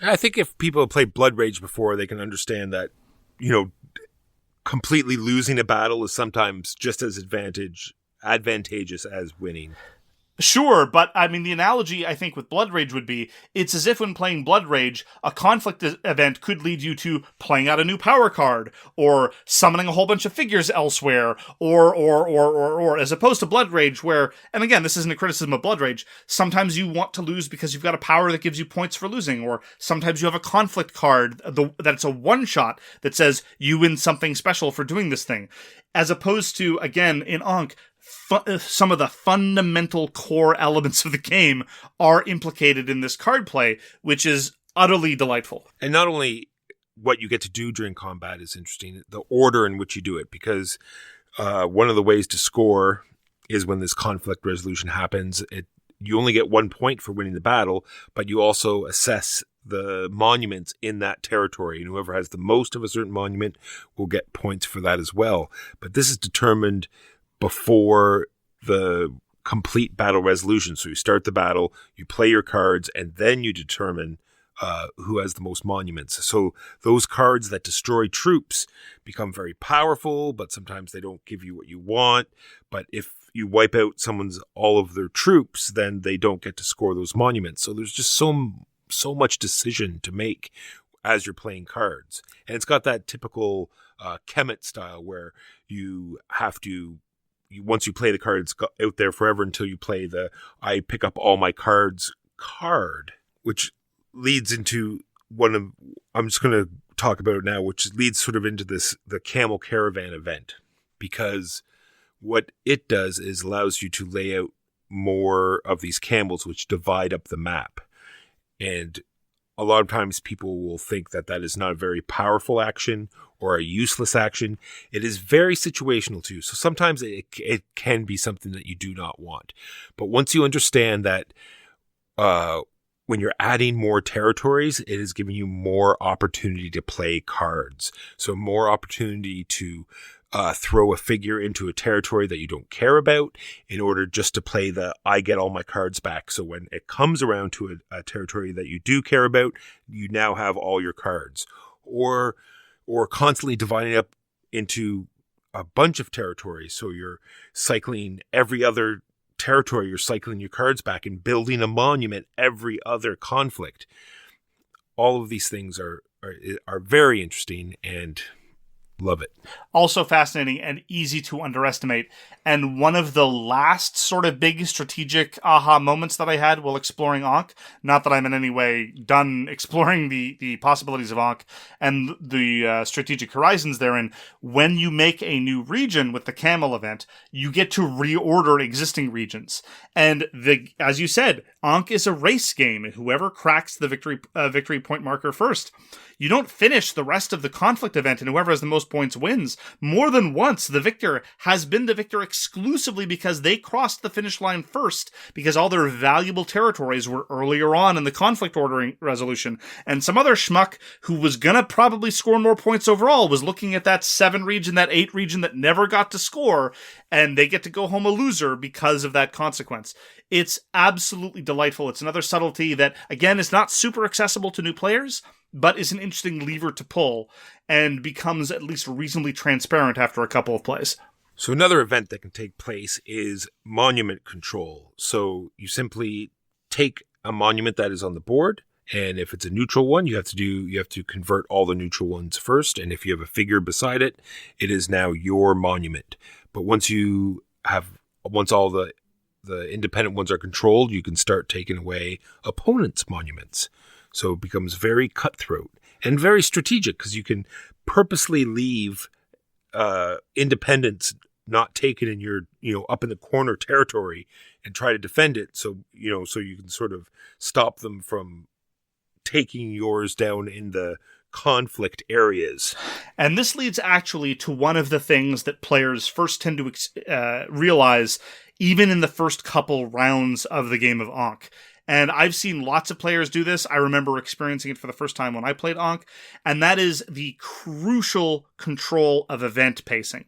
I think if people have played Blood Rage before, they can understand that, completely losing a battle is sometimes just as advantageous as winning. Sure, but I mean, the analogy I think with Blood Rage would be, it's as if when playing Blood Rage, a conflict event could lead you to playing out a new power card, or summoning a whole bunch of figures elsewhere, or as opposed to Blood Rage, where, and again, this isn't a criticism of Blood Rage, sometimes you want to lose because you've got a power that gives you points for losing, or sometimes you have a conflict card that's a one-shot that says you win something special for doing this thing. As opposed to, again, in Ankh, some of the fundamental core elements of the game are implicated in this card play, which is utterly delightful. And not only what you get to do during combat is interesting, the order in which you do it, because one of the ways to score is when this conflict resolution happens. You only get 1 point for winning the battle, but you also assess the monuments in that territory, and whoever has the most of a certain monument will get points for that as well. But this is determined before the complete battle resolution. So you start the battle, you play your cards, and then you determine who has the most monuments. So those cards that destroy troops become very powerful, but sometimes they don't give you what you want. But if you wipe out all of their troops, then they don't get to score those monuments. So there's just so much decision to make as you're playing cards. And it's got that typical Kemet style where you have to, once you play the card, it's out there forever until you play the I pick up all my cards card, which leads into I'm just going to talk about it now, which leads sort of into the camel caravan event, because what it does is allows you to lay out more of these camels, which divide up the map. And a lot of times people will think that is not a very powerful action or a useless action. It is very situational too. So sometimes it can be something that you do not want. But once you understand that when you're adding more territories, it is giving you more opportunity to play cards. So more opportunity to throw a figure into a territory that you don't care about in order just to play I get all my cards back. So when it comes around to a territory that you do care about, you now have all your cards. Or constantly dividing up into a bunch of territories. So you're cycling every other territory, you're cycling your cards back and building a monument every other conflict. All of these things are very interesting and love it. Also fascinating and easy to underestimate. And one of the last sort of big strategic aha moments that I had while exploring Ankh, not that I'm in any way done exploring the possibilities of Ankh and the strategic horizons therein, when you make a new region with the camel event, you get to reorder existing regions. And as you said, Ankh is a race game, and whoever cracks the victory point marker first. You don't finish the rest of the conflict event, and whoever has the most points wins. More than once, the victor has been the victor exclusively because they crossed the finish line first, because all their valuable territories were earlier on in the conflict ordering resolution. And some other schmuck who was gonna probably score more points overall was looking at that 7 region, that 8 region that never got to score, and they get to go home a loser because of that consequence. It's absolutely delightful. It's another subtlety that, again, is not super accessible to new players, but is an interesting lever to pull and becomes at least reasonably transparent after a couple of plays. So another event that can take place is monument control. So you simply take a monument that is on the board, and if it's a neutral one, you have to convert all the neutral ones first, and if you have a figure beside it, it is now your monument. But once all the independent ones are controlled, you can start taking away opponents' monuments. So it becomes very cutthroat and very strategic, because you can purposely leave independents not taken in your, up in the corner territory and try to defend it. So you can sort of stop them from taking yours down in the conflict areas. And this leads actually to one of the things that players first tend to realize even in the first couple rounds of the game of Ankh. And I've seen lots of players do this. I remember experiencing it for the first time when I played Ankh, and that is the crucial control of event pacing.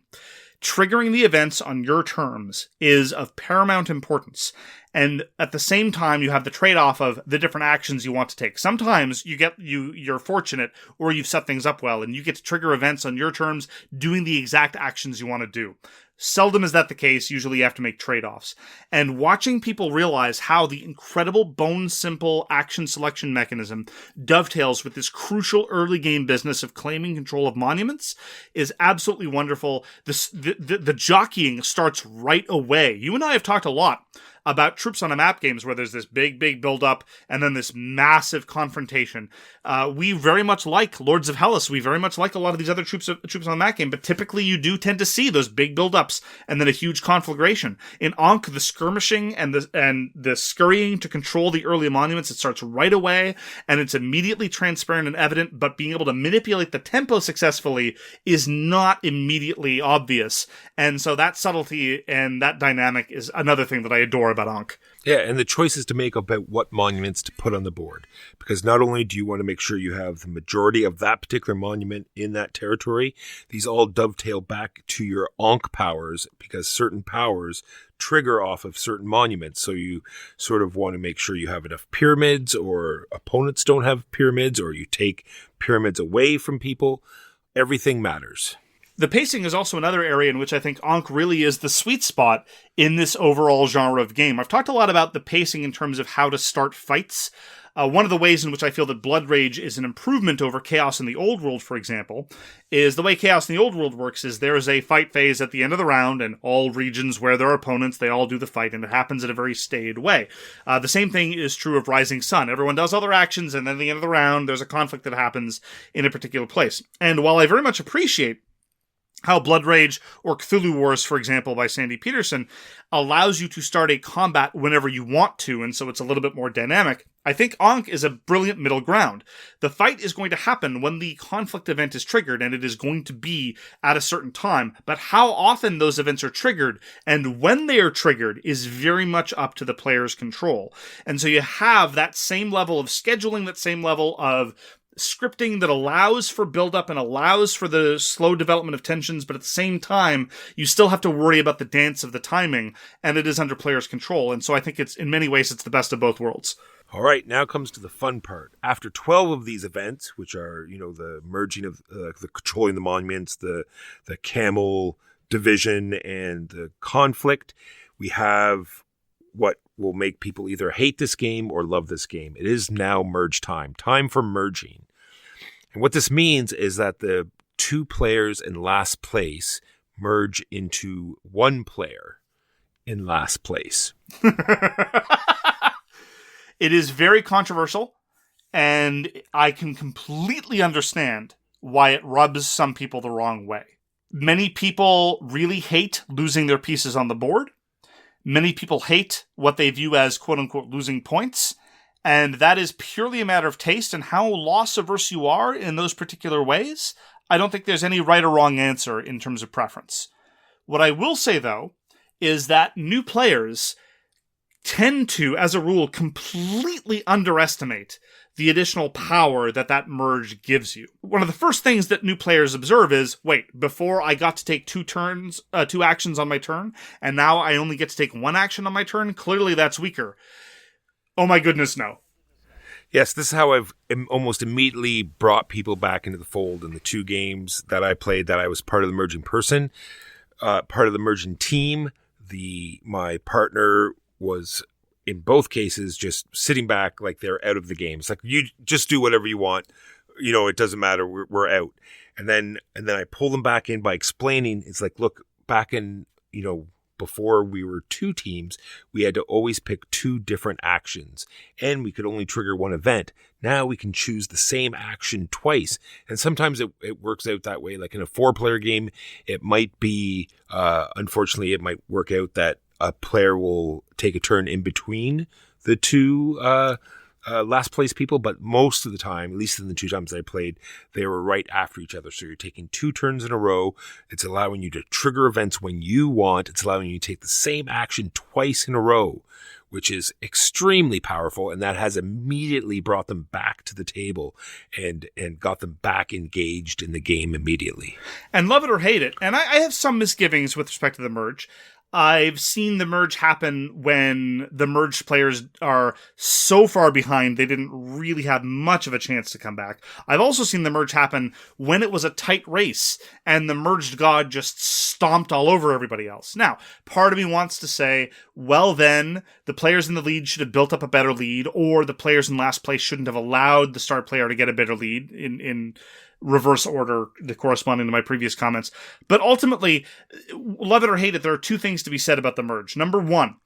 Triggering the events on your terms is of paramount importance. And at the same time, you have the trade-off of the different actions you want to take. Sometimes you're fortunate, or you've set things up well, and you get to trigger events on your terms doing the exact actions you want to do. Seldom is that the case. Usually you have to make trade-offs. And watching people realize how the incredible bone-simple action selection mechanism dovetails with this crucial early game business of claiming control of monuments is absolutely wonderful. The jockeying starts right away. You and I have talked a lot about troops on a map games where there's this big build-up and then this massive confrontation. We very much like Lords of Hellas. We very much like a lot of these other troops on the map game, but typically you do tend to see those big build-ups and then a huge conflagration. In Ankh, the skirmishing and the scurrying to control the early monuments, it starts right away, and it's immediately transparent and evident, but being able to manipulate the tempo successfully is not immediately obvious. And so that subtlety and that dynamic is another thing that I adore more about Ankh. Yeah, and the choices to make about what monuments to put on the board. Because not only do you want to make sure you have the majority of that particular monument in that territory, these all dovetail back to your Ankh powers, because certain powers trigger off of certain monuments. So you sort of want to make sure you have enough pyramids, or opponents don't have pyramids, or you take pyramids away from people. Everything matters. The pacing is also another area in which I think Ankh really is the sweet spot in this overall genre of game. I've talked a lot about the pacing in terms of how to start fights. One of the ways in which I feel that Blood Rage is an improvement over Chaos in the Old World, for example, is the way Chaos in the Old World works is there is a fight phase at the end of the round, and all regions where there are opponents, they all do the fight, and it happens in a very staid way. The same thing is true of Rising Sun. Everyone does all their actions, and then at the end of the round, there's a conflict that happens in a particular place. And while I very much appreciate how Blood Rage or Cthulhu Wars, for example, by Sandy Peterson, allows you to start a combat whenever you want to, and so it's a little bit more dynamic, I think Ankh is a brilliant middle ground. The fight is going to happen when the conflict event is triggered, and it is going to be at a certain time, but how often those events are triggered and when they are triggered is very much up to the player's control. And so you have that same level of scheduling, that same level of scripting that allows for build-up and allows for the slow development of tensions, but at the same time, you still have to worry about the dance of the timing, and it is under player's control. And so I think it's, in many ways, it's the best of both worlds. All right, now comes to the fun part. After 12 of these events, which are, the merging of the controlling the monuments, the camel division, and the conflict, we have what will make people either hate this game or love this game. It is now merge time for merging. And what this means is that the two players in last place merge into one player in last place. It is very controversial, and I can completely understand why it rubs some people the wrong way. Many people really hate losing their pieces on the board. Many people hate what they view as quote-unquote losing points, and that is purely a matter of taste and how loss-averse you are in those particular ways. I don't think there's any right or wrong answer in terms of preference. What I will say, though, is that new players tend to, as a rule, completely underestimate the additional power that merge gives you. One of the first things that new players observe is, wait, before I got to take two actions on my turn, and now I only get to take one action on my turn? Clearly that's weaker. Oh my goodness, no. Yes, this is how I've almost immediately brought people back into the fold in the two games that I played, that I was part of the merging person, part of the merging team. My partner was, in both cases, just sitting back like they're out of the game. It's like, you just do whatever you want. It doesn't matter. We're out. And then I pull them back in by explaining. It's like, look, back in, before we were two teams, we had to always pick two different actions, and we could only trigger one event. Now we can choose the same action twice. And sometimes it works out that way. Like in a 4-player game, it might be, unfortunately, it might work out that a player will take a turn in between the two last place people, but most of the time, at least in the 2 times I played, they were right after each other. So you're taking 2 turns in a row. It's allowing you to trigger events when you want. It's allowing you to take the same action twice in a row, which is extremely powerful, and that has immediately brought them back to the table and got them back engaged in the game immediately. And love it or hate it, and I have some misgivings with respect to the merge. I've seen the merge happen when the merged players are so far behind they didn't really have much of a chance to come back. I've also seen the merge happen when it was a tight race and the merged god just stomped all over everybody else. Now, part of me wants to say, well then, the players in the lead should have built up a better lead, or the players in last place shouldn't have allowed the star player to get a better lead in reverse order, corresponding to my previous comments. But ultimately, love it or hate it, there are 2 things to be said about the merge. Number 1,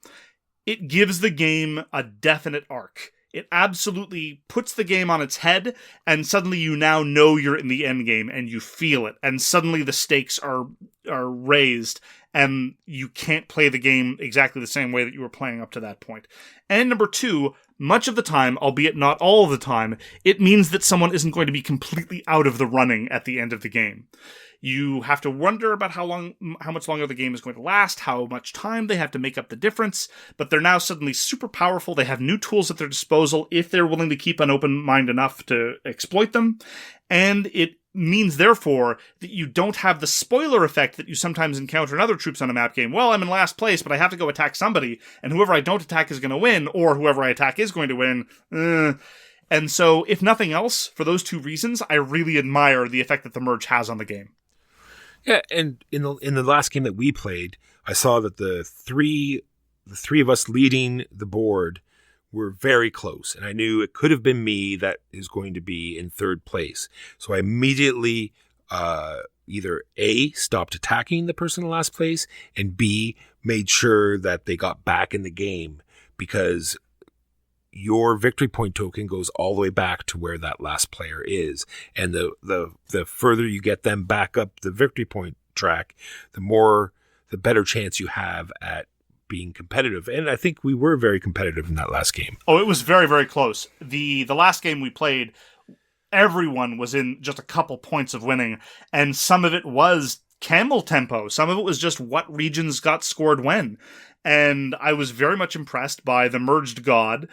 it gives the game a definite arc. It absolutely puts the game on its head, and suddenly you now know you're in the end game, and you feel it, and suddenly the stakes are raised, and you can't play the game exactly the same way that you were playing up to that point. And number 2, much of the time, albeit not all of the time, it means that someone isn't going to be completely out of the running at the end of the game. You have to wonder about how much longer the game is going to last, how much time they have to make up the difference, but they're now suddenly super powerful. They have new tools at their disposal if they're willing to keep an open mind enough to exploit them, and it means, therefore, that you don't have the spoiler effect that you sometimes encounter in other troops on a map game. Well, I'm in last place, but I have to go attack somebody, and whoever I don't attack is going to win, or whoever I attack is going to win. And so, if nothing else, for those two reasons, I really admire the effect that the merge has on the game. Yeah, and in the last game that we played, I saw that the three of us leading the board were very close, and I knew it could have been me that is going to be in third place. So I immediately either A, stopped attacking the person in last place, and B, made sure that they got back in the game, because your victory point token goes all the way back to where that last player is. And the further you get them back up the victory point track, the better chance you have at being competitive. And I think we were very competitive in that last game. Oh, it was very, very close. The last game we played, everyone was in just a couple points of winning, and some of it was camel tempo. Some of it was just what regions got scored when. And I was very much impressed by the merged god,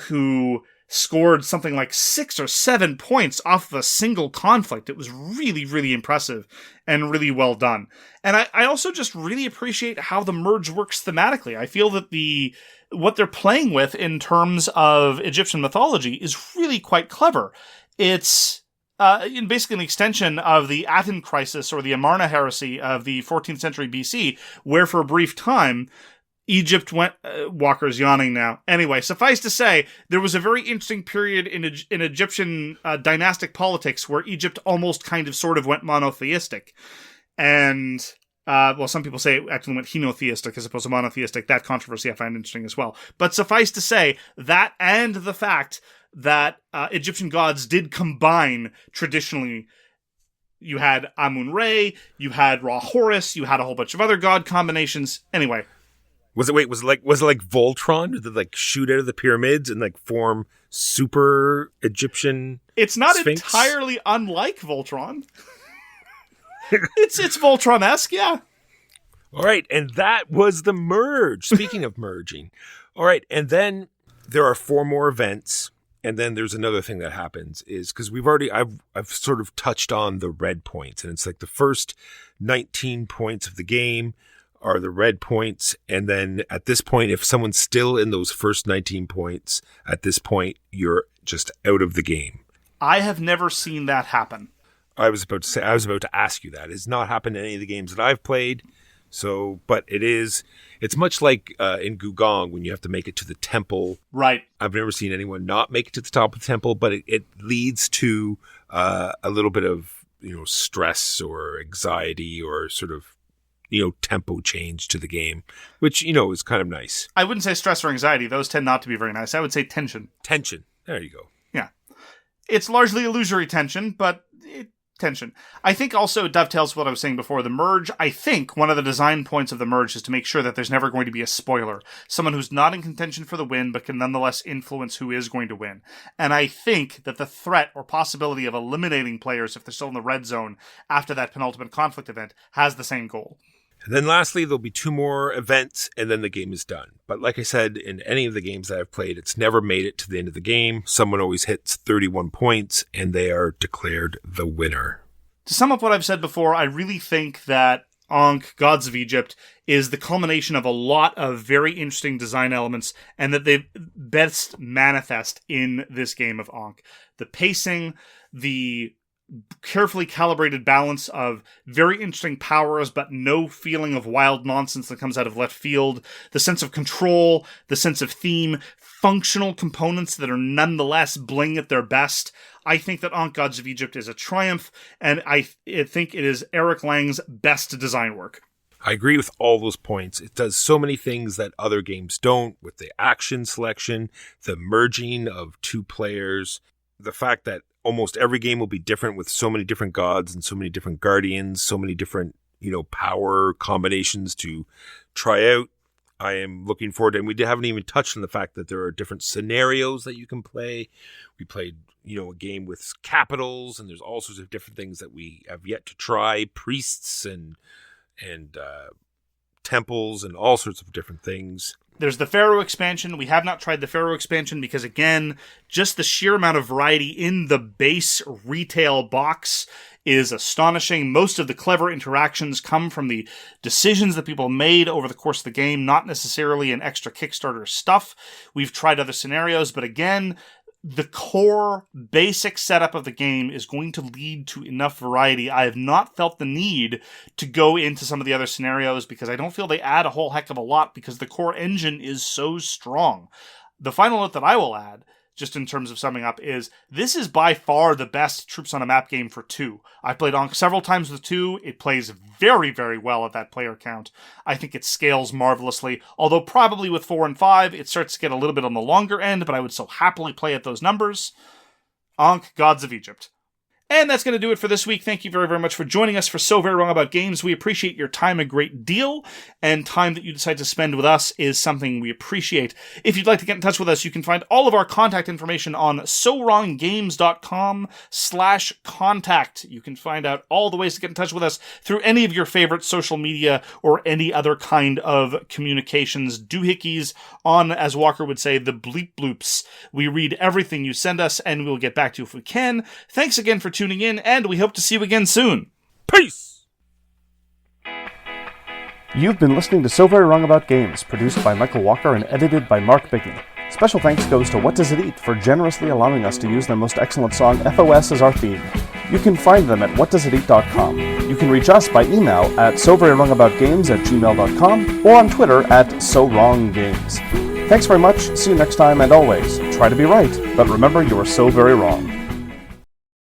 who scored something like 6 or 7 points off of a single conflict. It was really, really impressive and really well done. And I also just really appreciate how the merge works thematically. I feel that what they're playing with in terms of Egyptian mythology is really quite clever. It's basically an extension of the Aten crisis or the Amarna heresy of the 14th century BC, where for a brief time, Egypt went... Walker's yawning now. Anyway, suffice to say, there was a very interesting period in Egyptian dynastic politics where Egypt almost kind of sort of went monotheistic. And, some people say it actually went henotheistic as opposed to monotheistic. That controversy I find interesting as well. But suffice to say, that and the fact that Egyptian gods did combine traditionally. You had Amun-Re, you had Ra Horus, you had a whole bunch of other god combinations. Anyway... Was it like Voltron? Did they shoot out of the pyramids and form super Egyptian? It's not Sphinx? Entirely unlike Voltron. It's Voltron-esque, yeah. All right, and that was the merge. Speaking of merging. All right, and then there are 4 more events, and then there's another thing that happens is because I've sort of touched on the red points, and it's like the first 19 points of the game are the red points, and then at this point, if someone's still in those first 19 points, at this point, you're just out of the game. I have never seen that happen. I was about to ask you that. It's not happened in any of the games that I've played, but it's much like in Gugong when you have to make it to the temple. Right. I've never seen anyone not make it to the top of the temple, but it leads to a little bit of, stress or anxiety or sort of, tempo change to the game, which, is kind of nice. I wouldn't say stress or anxiety. Those tend not to be very nice. I would say tension. Tension. There you go. Yeah. It's largely illusory tension, but tension. I think also it dovetails with what I was saying before. The merge, I think one of the design points of the merge is to make sure that there's never going to be a spoiler. Someone who's not in contention for the win, but can nonetheless influence who is going to win. And I think that the threat or possibility of eliminating players if they're still in the red zone after that penultimate conflict event has the same goal. And then lastly, there'll be 2 more events, and then the game is done. But like I said, in any of the games that I've played, it's never made it to the end of the game. Someone always hits 31 points, and they are declared the winner. To sum up what I've said before, I really think that Ankh, Gods of Egypt, is the culmination of a lot of very interesting design elements, and that they best manifest in this game of Ankh. The pacing, the carefully calibrated balance of very interesting powers, but no feeling of wild nonsense that comes out of left field, the sense of control, the sense of theme, functional components that are nonetheless bling at their best. I think that Ankh Gods of Egypt is a triumph, and I think it is Eric Lang's best design work. I agree with all those points. It does so many things that other games don't, with the action selection, the merging of 2 players, the fact that almost every game will be different with so many different gods and so many different guardians, so many different, power combinations to try out. I am looking forward to, and we haven't even touched on the fact that there are different scenarios that you can play. We played, a game with capitals, and there's all sorts of different things that we have yet to try, priests and temples and all sorts of different things. There's the pharaoh expansion. We have not tried the pharaoh expansion because, again, just the sheer amount of variety in the base retail box is astonishing. Most of the clever interactions come from the decisions that people made over the course of the game, not necessarily an extra Kickstarter stuff. We've tried other scenarios, but again, the core basic setup of the game is going to lead to enough variety. I have not felt the need to go into some of the other scenarios because I don't feel they add a whole heck of a lot because the core engine is so strong. The final note that I will add, just in terms of summing up, is this is by far the best Troops on a Map game for 2. I've played Ankh several times with 2. It plays very, very well at that player count. I think it scales marvelously, although probably with 4 and 5, it starts to get a little bit on the longer end, but I would still happily play at those numbers. Ankh, Gods of Egypt. And that's going to do it for this week. Thank you very, very much for joining us for So Very Wrong About Games. We appreciate your time a great deal, and time that you decide to spend with us is something we appreciate. If you'd like to get in touch with us, you can find all of our contact information on sowronggames.com/contact. You can find out all the ways to get in touch with us through any of your favorite social media or any other kind of communications doohickeys on, as Walker would say, the bleep bloops. We read everything you send us, and we'll get back to you if we can. Thanks again for tuning in, and we hope to see you again soon. Peace! You've been listening to So Very Wrong About Games, produced by Michael Walker and edited by Mark Bigney. Special thanks goes to What Does It Eat for generously allowing us to use their most excellent song, FOS, as our theme. You can find them at whatdoesiteat.com. You can reach us by email at soverywrongaboutgames@gmail.com or on Twitter at SoWrongGames. Thanks very much, see you next time, and always, try to be right, but remember you are so very wrong.